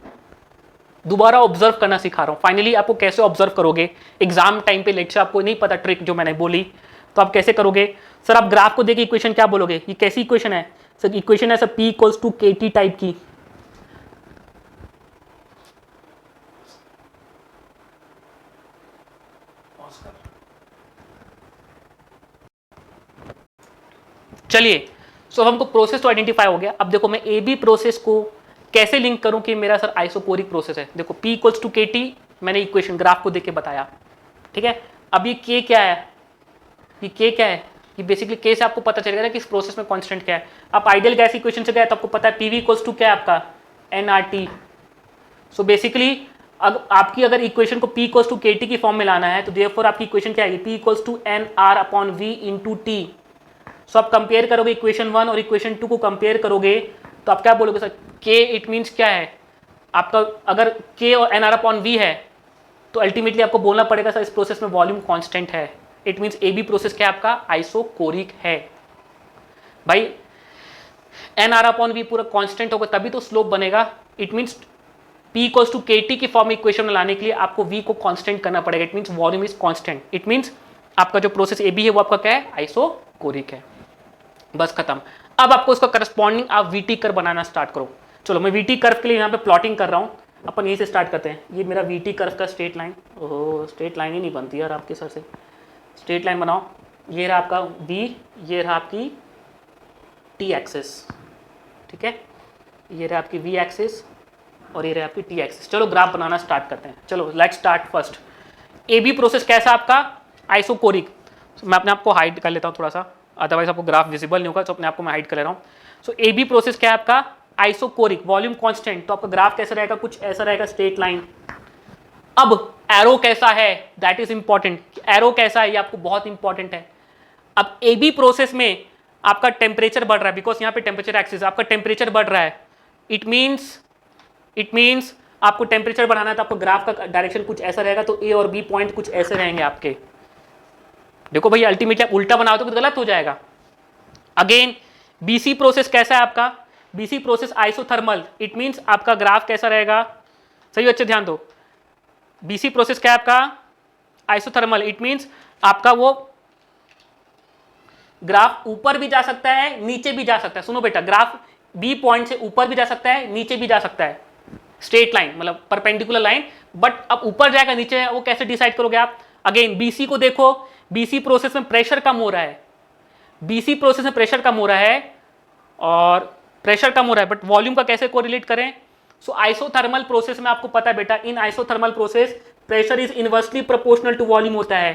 दोबारा ऑब्जर्व करना सिखा रहा हूं। फाइनली आपको कैसे ऑब्जर्व करोगे एग्जाम टाइम पे, लेक्चर आपको नहीं पता ट्रिक जो मैंने बोली, तो आप कैसे करोगे। सर आप ग्राफ को देखिए, इक्वेशन क्या बोलोगे, ये कैसी इक्वेशन है सर, इक्वेशन है sir P equals to KT type की। चलिए सो हमको प्रोसेस तो आइडेंटिफाई हो गया। अब देखो मैं ए बी प्रोसेस को कैसे लिंक करूं कि मेरा सर आइसोकोरिक प्रोसेस है। देखो P इक्वल्स टू KT मैंने इक्वेशन ग्राफ को देख के बताया, ठीक है। अब ये K क्या है, ये K क्या है, ये बेसिकली K से आपको पता चलेगा ना कि इस प्रोसेस में कांस्टेंट क्या है। आप आइडियल गैस इक्वेशन से गए तो आपको पता है PV इक्वल्स टू क्या है आपका nRT। सो बेसिकली आपकी अगर इक्वेशन को P इक्वल्स टू KT की फॉर्म में लाना है तो देयरफॉर आपकी इक्वेशन क्या आएगी, P equals to nR upon V into T। So आप कंपेयर करोगे इक्वेशन 1 और इक्वेशन 2 को कंपेयर करोगे तो आप क्या बोलोगे सर, K इट मीन्स क्या है आपका, अगर K और nR अपॉन V है तो अल्टीमेटली आपको बोलना पड़ेगा सर इस प्रोसेस में वॉल्यूम कांस्टेंट है। इट मीन्स AB प्रोसेस क्या आपका आइसोकोरिक है। भाई nR अपॉन V पूरा कांस्टेंट होगा तभी तो स्लोप बनेगा। It means P equals to KT की फॉर्म इक्वेशन में लाने के लिए आपको V को कांस्टेंट करना पड़ेगा। It means volume is constant. It means आपका जो प्रोसेस AB है वो आपका क्या है, आइसोकोरिक है। बस खत्म। अब आपको उसका करस्पॉन्डिंग आप VT कर्व बनाना स्टार्ट करो। चलो मैं VT कर्व के लिए यहाँ पे प्लॉटिंग कर रहा हूँ। अपन यहीं से स्टार्ट करते हैं। ये मेरा VT कर्व का स्ट्रेट लाइन, ओह स्ट्रेट लाइन ही नहीं बनती यार आपके सर से। स्ट्रेट लाइन बनाओ। ये रहा आपका V, ये रहा आपकी T एक्सिस, ठीक है। ये रहा आपकी V एक्सिस और ये रहा आपकी T एक्सिस। चलो ग्राफ बनाना स्टार्ट करते हैं। चलो let's start first. AB process कैसा आपका आइसोकोरिक। मैं अपने आप को हाइड कर लेता हूँ थोड़ा सा, अदरवाइज आपको ग्राफ विजिबल नहीं होगा, तो अपने आप को मैं हाइड कर ले रहा हूँ। सो AB प्रोसेस क्या है आपका आइसोकोरिक, वॉल्यूम कांस्टेंट। तो आपका ग्राफ कैसा रहेगा, कुछ ऐसा रहेगा स्ट्रेट लाइन। अब एरो कैसा है, दैट इज इंपॉर्टेंट। एरो कैसा है ये आपको बहुत इंपॉर्टेंट है। अब AB प्रोसेस में आपका टेम्परेचर बढ़ रहा है, बिकॉज यहाँ पे टेम्परेचर एक्सिस, आपका टेम्परेचर बढ़ रहा है। इट मीन्स आपको टेम्परेचर बढ़ाना है तो आपको ग्राफ का डायरेक्शन कुछ ऐसा रहेगा, तो A और B पॉइंट कुछ ऐसे रहेंगे आपके। देखो भाई अल्टीमेटली आप उल्टा बनाओ तो गलत हो जाएगा। अगेन BC प्रोसेस कैसा है आपका, BC process isothermal. It means आपका ग्राफ कैसा रहेगा, सही अच्छे ध्यान दो। BC प्रोसेस क्या है आपका आइसोथर्मल। इट मीन्स आपका वो ग्राफ ऊपर भी जा सकता है नीचे भी जा सकता है। सुनो बेटा, ग्राफ B पॉइंट से ऊपर भी जा सकता है नीचे भी जा सकता है, स्ट्रेट लाइन मतलब परपेंडिकुलर लाइन। बट अब ऊपर जाएगा नीचे वो कैसे डिसाइड करोगे आप। अगेन BC को देखो, BC प्रोसेस में प्रेशर कम हो रहा है, BC प्रोसेस में प्रेशर कम हो रहा है और प्रेशर कम हो रहा है, बट वॉल्यूम का कैसे कोरिलेट करें। सो आइसोथर्मल प्रोसेस में आपको पता है बेटा, in isothermal process pressure is inversely proportional to volume होता है।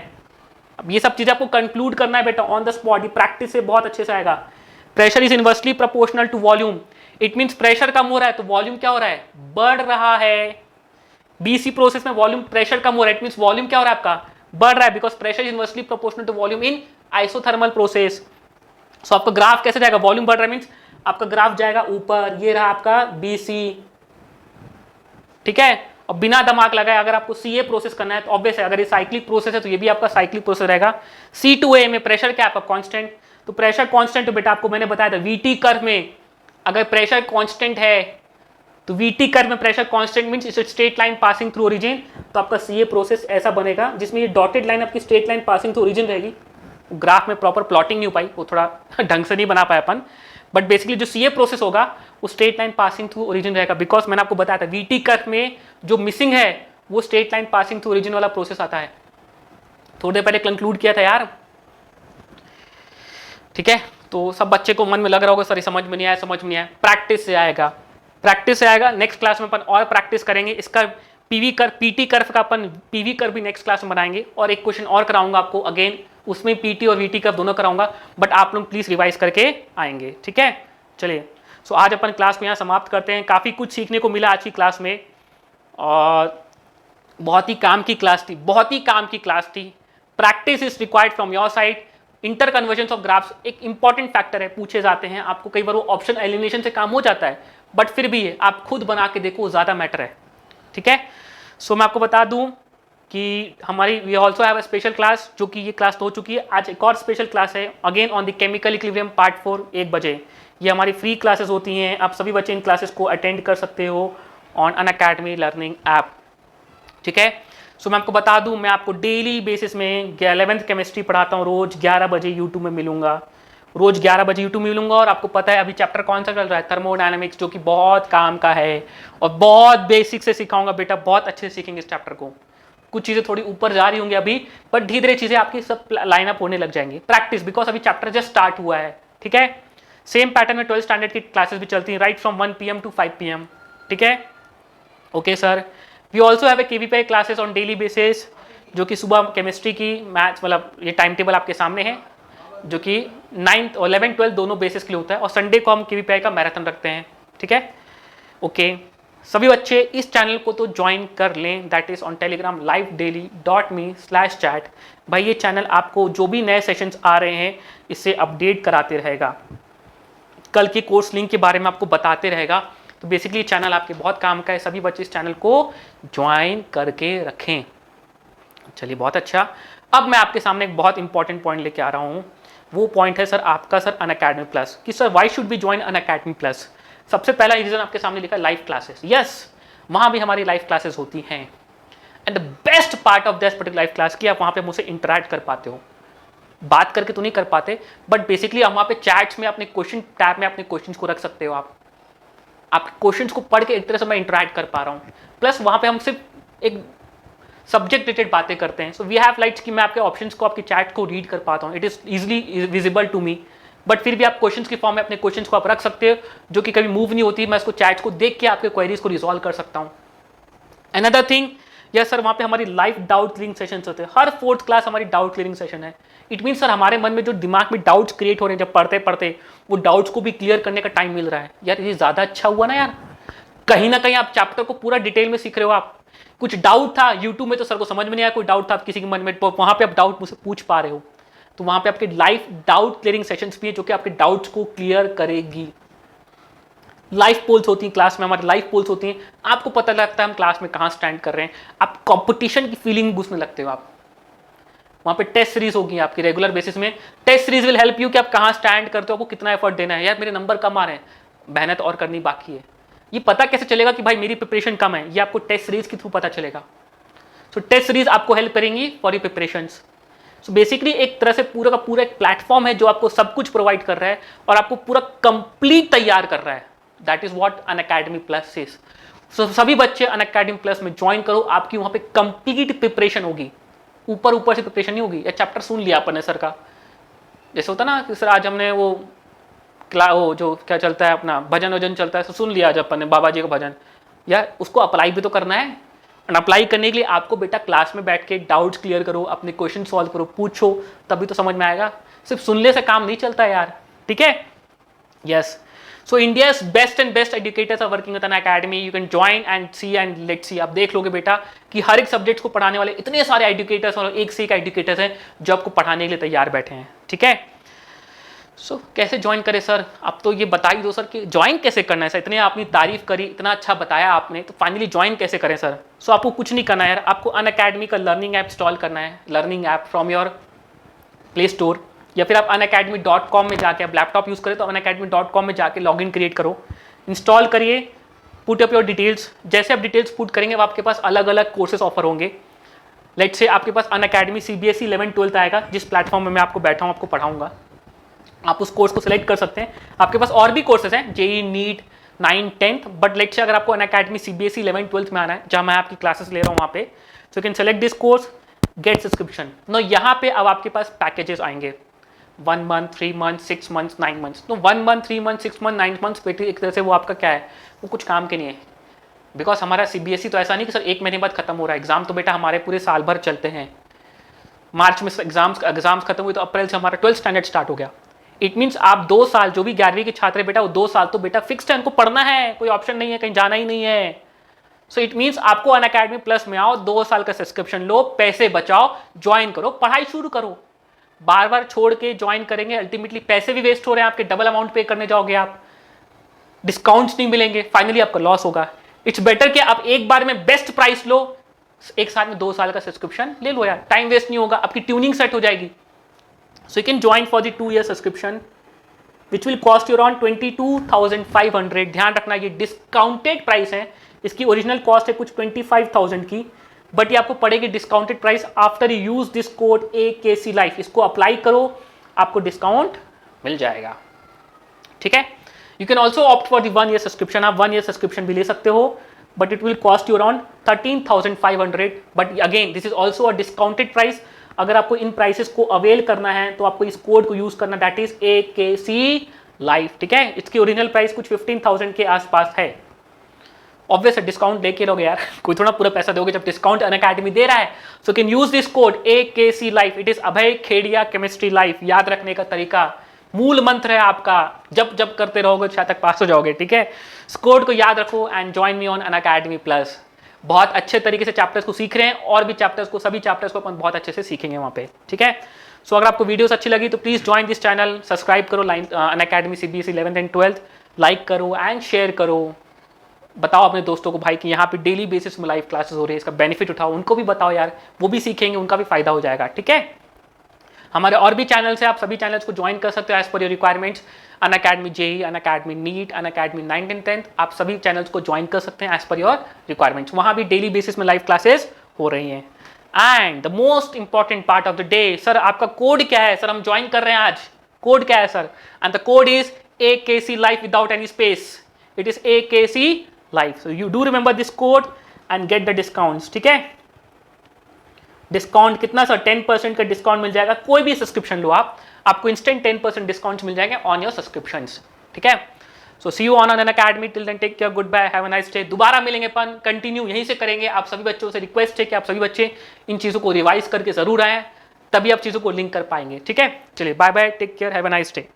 अब ये सब चीजें आपको कंक्लूड करना है बेटा ऑन द स्पॉट, ये प्रैक्टिस से बहुत अच्छे से आएगा। Pressure is inversely proportional to volume. It means pressure कम हो रहा है तो वॉल्यूम क्या हो रहा है, बढ़ रहा है। BC प्रोसेस में वॉल्यूम प्रेशर कम हो रहा है, इट मीन्स वॉल्यूम क्या हो रहा है आपका, बढ़ रहा है, because pressure is inversely proportional to volume in isothermal process. So आपका ग्राफ कैसे जाएगा, वॉल्यूम बढ़ रहा है मीन्स आपका ग्राफ जाएगा ऊपर। ये रहा आपका BC, ठीक है। और बिना दिमाग लगाए अगर आपको CA प्रोसेस करना है तो ऑब्वियस है, अगर ये साइक्लिक प्रोसेस है तो ये भी आपका साइक्लिक प्रोसेस रहेगा। C2A में प्रेशर क्या आपका कांस्टेंट, तो प्रेशर कांस्टेंट तो बेटा आपको मैंने बताया था VT कर्व में अगर प्रेशर कांस्टेंट है तो VT कर्व में pressure constant means it's straight line passing through origin. तो आपका CA प्रोसेस ऐसा बनेगा जिसमें ये डॉटेड लाइन आपकी straight line passing through origin रहेगी। ग्राफ में प्रॉपर प्लॉटिंग नहीं हो पाई, वो थोड़ा ढंग से नहीं बना पाया अपन, बट बेसिकली जो CA प्रोसेस होगा वो straight line passing through origin रहेगा। बिकॉज मैंने आपको बताया था VT कर्व में जो मिसिंग है वो straight line passing through origin वाला प्रोसेस आता है। थोड़ी देर पहले कंक्लूड किया था यार, ठीक है। तो सब बच्चे को मन में लग रहा होगा सर समझ में नहीं आया, समझ में नहीं आया। प्रैक्टिस से आएगा, प्रैक्टिस से आएगा। नेक्स्ट क्लास में अपन और प्रैक्टिस करेंगे इसका। पीवी कर्व, पीटी कर्व का अपन पीवी कर्व भी नेक्स्ट क्लास में बनाएंगे और एक क्वेश्चन और कराऊंगा आपको, अगेन उसमें पीटी और वीटी कर्व दोनों कराऊंगा, बट आप लोग प्लीज रिवाइज करके आएंगे, ठीक है। चलिए सो आज अपन क्लास को यहाँ समाप्त करते हैं। काफ़ी कुछ सीखने को मिला आज की क्लास में और बहुत ही काम की क्लास थी, बहुत ही काम की क्लास थी। Practice is required from your side. Inter conversion of graphs एक इंपॉर्टेंट फैक्टर है, पूछे जाते हैं आपको कई बार, वो ऑप्शन एलिमिनेशन से काम हो जाता है, बट फिर भी आप खुद बना के देखो, ज़्यादा मैटर है, ठीक है। सो मैं आपको बता दूं कि हमारी we also have a special class, जो कि ये क्लास तो हो चुकी है। आज एक और स्पेशल क्लास है again on the chemical equilibrium part 4 1 बजे। ये हमारी फ्री क्लासेस होती हैं, आप सभी बच्चे इन क्लासेस को अटेंड कर सकते हो ऑन अनअकैडमी लर्निंग ऐप, ठीक है। सो मैं आपको बता दूं, मैं आपको डेली बेसिस में 11th केमिस्ट्री पढ़ाता हूँ, रोज 11 बजे यूट्यूब में मिलूंगा, रोज 11 बजे यूट्यूब में मिलूंगा। और आपको पता है अभी चैप्टर कौन सा चल रहा है, थर्मोडायनामिक्स, जो कि बहुत काम का है और बहुत बेसिक से सिखाऊंगा बेटा, बहुत अच्छे से सीखेंगे इस चैप्टर को। कुछ चीज़ें थोड़ी ऊपर जा रही होंगी अभी, बट धीरे धीरे चीज़ें आपकी सब लाइन अप होने लग जाएंगी। प्रैक्टिस, बिकॉज अभी चैप्टर जस्ट स्टार्ट हुआ है, ठीक है। सेम पैटर्न में 12th स्टैंडर्ड की क्लासेस भी चलती हैं, right from 1 PM to 5 PM, ठीक है। Okay sir, we also have a KVPI classes on daily basis, जो कि सुबह केमिस्ट्री की, मैथ्स, मतलब ये टाइम टेबल आपके सामने है, जो कि 9th और 11th 12th दोनों बेसिस के लिए होता है, और संडे को हम KVPI का मैराथन रखते हैं, ठीक है। ओके, सभी बच्चे इस चैनल को तो ज्वाइन कर लें, that is on Telegram livedaily.me/chat। भाई ये चैनल आपको जो भी नए सेशंस आ रहे हैं इससे अपडेट कराते रहेगा, कल के कोर्स लिंक के बारे में आपको बताते रहेगा। तो बेसिकली चैनल आपके बहुत काम का है, सभी बच्चे इस चैनल को ज्वाइन करके रखें। चलिए बहुत अच्छा, अब मैं आपके सामने एक बहुत इंपॉर्टेंट पॉइंट लेके आ रहा हूँ। वो पॉइंट है सर आपका सर अनअकैडमी प्लस, कि sir why should be join Unacademy plus. सबसे पहला रीजन आपके सामने लिखा है लाइव क्लासेस। यस, वहाँ भी हमारी लाइव क्लासेस होती हैं, and the best part of this particular live class की आप वहाँ पे मुझसे इंटरेक्ट कर पाते हो। बात करके तो नहीं कर पाते, बट बेसिकली हम वहाँ पे चैट्स में अपने क्वेश्चन टैब में अपने क्वेश्चंस को रख सकते हो। आप क्वेश्चंस को पढ़ के एक तरह से मैं इंटरेक्ट कर पा रहा हूँ, प्लस वहाँ पे हम सिर्फ एक सब्जेक्ट रिलेटेड बातें करते हैं। सो वी हैव लाइट्स कि मैं आपके ऑप्शंस को, आपके चैट को रीड कर पाता हूँ, it is easily visible to me. But फिर भी आप क्वेश्चंस की फॉर्म में अपने क्वेश्चंस को आप रख सकते हो, जो कि कभी मूव नहीं होती, मैं इसको चैट्स को देख के आपके क्वेरीज को रिजॉल्व कर सकता हूँ। अनदर थिंग, यस सर, वहाँ पे हमारी लाइव डाउट क्लियरिंग सेशंस होते हैं, हर 4th क्लास हमारी डाउट क्लियरिंग सेशन है। इट मीन सर हमारे मन में जो दिमाग में डाउट्स क्रिएट हो रहे हैं जब पढ़ते पढ़ते, वो डाउट्स को भी क्लियर करने का टाइम मिल रहा है। यार ये ज़्यादा अच्छा हुआ ना यार, कहीं ना कहीं आप चैप्टर को पूरा डिटेल में सीख रहे हो। आप कुछ डाउट था यूट्यूब में तो सर को समझ में नहीं आया, कोई डाउट था आप किसी के मन में, तो वहाँ पे आप डाउट मुझसे पूछ पा रहे हो। तो वहाँ पे आपके लाइव डाउट क्लियरिंग सेशंस भी है, जो कि आपके डाउट्स को क्लियर करेगी। लाइव पोल्स होती हैं क्लास में, हमारी लाइव पोल्स होती हैं, आपको पता लगता है हम क्लास में कहाँ स्टैंड कर रहे हैं, आप कंपटीशन की फीलिंग में घुसने लगते हो। आप वहाँ पे टेस्ट सीरीज होगी आपकी रेगुलर बेसिस में, test series will help you कि आप कहाँ स्टैंड करते हो, आपको कितना एफर्ट देना है। यार मेरे नंबर कम आ रहे हैं, मेहनत और करनी बाकी है। ये पता कैसे चलेगा कि भाई मेरी प्रिपरेशन कम है, ये आपको टेस्ट सीरीज के थ्रू पता चलेगा। सो टेस्ट सीरीज आपको हेल्प करेंगी for your preparations. So basically एक तरह से पूरा का पूरा एक प्लेटफॉर्म है जो आपको सब कुछ प्रोवाइड कर रहा है और आपको पूरा कंप्लीट तैयार कर रहा है। That is what Unacademy plus is. So सभी बच्चे अनअकैडमी प्लस में ज्वाइन करो, आपकी वहाँ पे कंप्लीट प्रिपरेशन होगी, ऊपर ऊपर से प्रिपरेशन नहीं होगी। या चैप्टर सुन लिया अपन ने सर का, जैसे होता ना कि सर आज हमने वो जो क्या चलता है अपना भजन वजन चलता है, तो सुन लिया आज अपन ने बाबा जी का भजन, यार उसको अप्लाई भी तो करना है। एंड अप्लाई करने के लिए आपको बेटा क्लास में बैठ के डाउट्स क्लियर करो, अपने क्वेश्चन सॉल्व करो, पूछो, तभी तो समझ में आएगा। सिर्फ सुनने से काम नहीं चलता यार, ठीक है। Yes, so India's best and best educators are working with an academy, you can join and see and let's see. आप देख लोगे बेटा कि हर एक सब्जेक्ट को पढ़ाने वाले इतने सारे एजुकेटर्स और एक से एक एजुकेटर्स हैं जो आपको पढ़ाने के लिए तैयार बैठे हैं, ठीक है। सो कैसे ज्वाइन करें सर, आप तो ये बता ही दो सर कि ज्वाइन कैसे करना है सर, इतने आपने तारीफ करी, इतना अच्छा बताया आपने, तो फाइनली ज्वाइन कैसे करें सर। सो आपको कुछ नहीं करना है यार, आपको अनअकैडमी का लर्निंग ऐप इंस्टॉल करना है, learning app from your play store, या फिर आप unacademy.com में जाके, आप लैपटॉप यूज़ करें तो unacademy.com में जाके लॉगिन क्रिएट करो, इंस्टॉल करिए, पुट अप योर डिटेल्स। जैसे आप डिटेल्स पुट करेंगे आपके पास अलग अलग कोर्सेज ऑफर होंगे। लेट्स से आपके पास अनअकैडमी CBSE 11th 12th आएगा, जिस प्लेटफॉर्म में मैं आपको बैठा हूँ आपको पढ़ाऊंगा, आप उस कोर्स को सिलेक्ट कर सकते हैं। आपके पास और भी कोर्सेज हैं, JEE NEET 9th 10th, but let's say अगर आपको अनअकैडमी CBSE 11th 12th में आना है, जहाँ मैं आपकी क्लासेस ले रहा हूँ वहाँ पे, so you can select this course, get subscription. No यहाँ पे अब आपके पास पैकेजेस आएंगे 1 month 3 months 6 months 9 months। तो 1 month 3 months 6 months 9 months बेटी एक तरह से वो आपका क्या है, वो कुछ काम के नहीं है। बिकॉज हमारा CBSE तो ऐसा नहीं कि सर 1 महीने बाद खत्म हो रहा है एग्जाम, तो बेटा हमारे पूरे साल भर चलते हैं। मार्च में एग्जाम्स खत्म हुए तो अप्रैल से हमारा 12th स्टैंडर्ड स्टार्ट हो गया। इट मीन्स आप 2 साल, जो भी 11वीं के छात्र है बेटा, वो 2 साल तो बेटा फिक्स्ड है, उनको पढ़ना है, कोई ऑप्शन नहीं है, कहीं जाना ही नहीं है। सो इट मीन्स आपको अनअकैडमी प्लस में आओ, 2 साल का सब्सक्रिप्शन लो, पैसे बचाओ, ज्वाइन करो, पढ़ाई शुरू करो। बार बार छोड़ के ज्वाइन करेंगे, अल्टीमेटली पैसे भी वेस्ट हो रहे हैं आपके, डबल अमाउंट पे करने जाओगे आप, डिस्काउंट्स नहीं मिलेंगे, फाइनली आपका लॉस होगा। इट्स बेटर कि आप एक बार में बेस्ट प्राइस लो, एक साथ में 2 साल का सब्सक्रिप्शन ले लो यार, टाइम वेस्ट नहीं होगा, आपकी ट्यूनिंग सेट हो जाएगी। सो you can join for the 2 year subscription which will cost you around 22,500। ध्यान रखना ये डिस्काउंटेड प्राइस है, इसकी ओरिजिनल कॉस्ट है कुछ 25,000 की, बट ये आपको पड़ेगी discounted price after you use this code AKC life. इसको अप्लाई करो, आपको डिस्काउंट मिल जाएगा, ठीक है। You can also opt for the 1 year subscription, आप 1 year सब्सक्रिप्शन भी ले सकते हो, but it will cost you around 13,500। But again this is also a discounted price. अगर आपको इन प्राइसेस को अवेल करना है तो आपको इस कोड को यूज करना, दैट इज AKC लाइफ, ठीक है। इसकी ओरिजिनल प्राइस कुछ 15,000 के आसपास है। ऑब्वियस डिस्काउंट लेके लोगे यार, कोई थोड़ा पूरा पैसा दोगे जब डिस्काउंट अनअकैडमी दे रहा है। So can use this code AKC life, it is Abhay Khedia chemistry life. याद रखने का तरीका, मूल मंत्र है आपका, जब जब करते रहोगे शायद तक पास हो जाओगे, ठीक है। इस कोड को याद रखो and join me on Unacademy plus. बहुत अच्छे तरीके से चैप्टर्स को सीख रहे हैं और भी चैप्टर्स को, सभी चैप्टर्स को अपन बहुत अच्छे से सीखेंगे वहाँ पे, ठीक है। सो अगर आपको वीडियोस अच्छी लगी तो please join this channel, subscribe करो Unacademy CBSE 11th and 12th, like करो एंड शेयर करो। बताओ अपने दोस्तों को भाई कि यहाँ पे डेली बेसिस में लाइव क्लासेस हो रही है, इसका बेनिफिट उठाओ, उनको भी बताओ यार, वो भी सीखेंगे, उनका भी फायदा हो जाएगा, ठीक है। हमारे और भी चैनल्स हैं, आप सभी चैनल्स को ज्वाइन कर सकते हो as per your requirements. Unacademy JEE, Unacademy NEET, Unacademy 9th and 10th, आप सभी चैनल्स को ज्वाइन कर सकते हैं एज पर योर रिक्वायरमेंट्स। वहाँ भी डेली बेसिस में लाइव क्लासेस हो रही हैं। And the most important part of the day, sir आपका कोड क्या है? सर हम ज्वाइन कर रहे हैं आज, कोड क्या है sir? And the code is AKC life without any space, it is AKC life. So you do remember this code and get the discounts, ठीक है। डिस्काउंट कितना सर? 10% का डिस्काउंट मिल जाएगा, कोई भी सब्सक्रिप्शन लो आप, आपको इंस्टेंट 10% डिस्काउंट मिल जाएंगे ऑन योर सब्सक्रिप्शंस, ठीक है। So see you on Unacademy, till then take care, goodbye, have a nice day. दोबारा मिलेंगे अपन, कंटिन्यू यहीं से करेंगे। आप सभी बच्चों से रिक्वेस्ट है कि आप सभी बच्चे इन चीज़ों को रिवाइज करके जरूर आएँ, तभी आप चीज़ों को लिंक कर पाएंगे, ठीक है। चलिए bye bye, take care, have a nice day.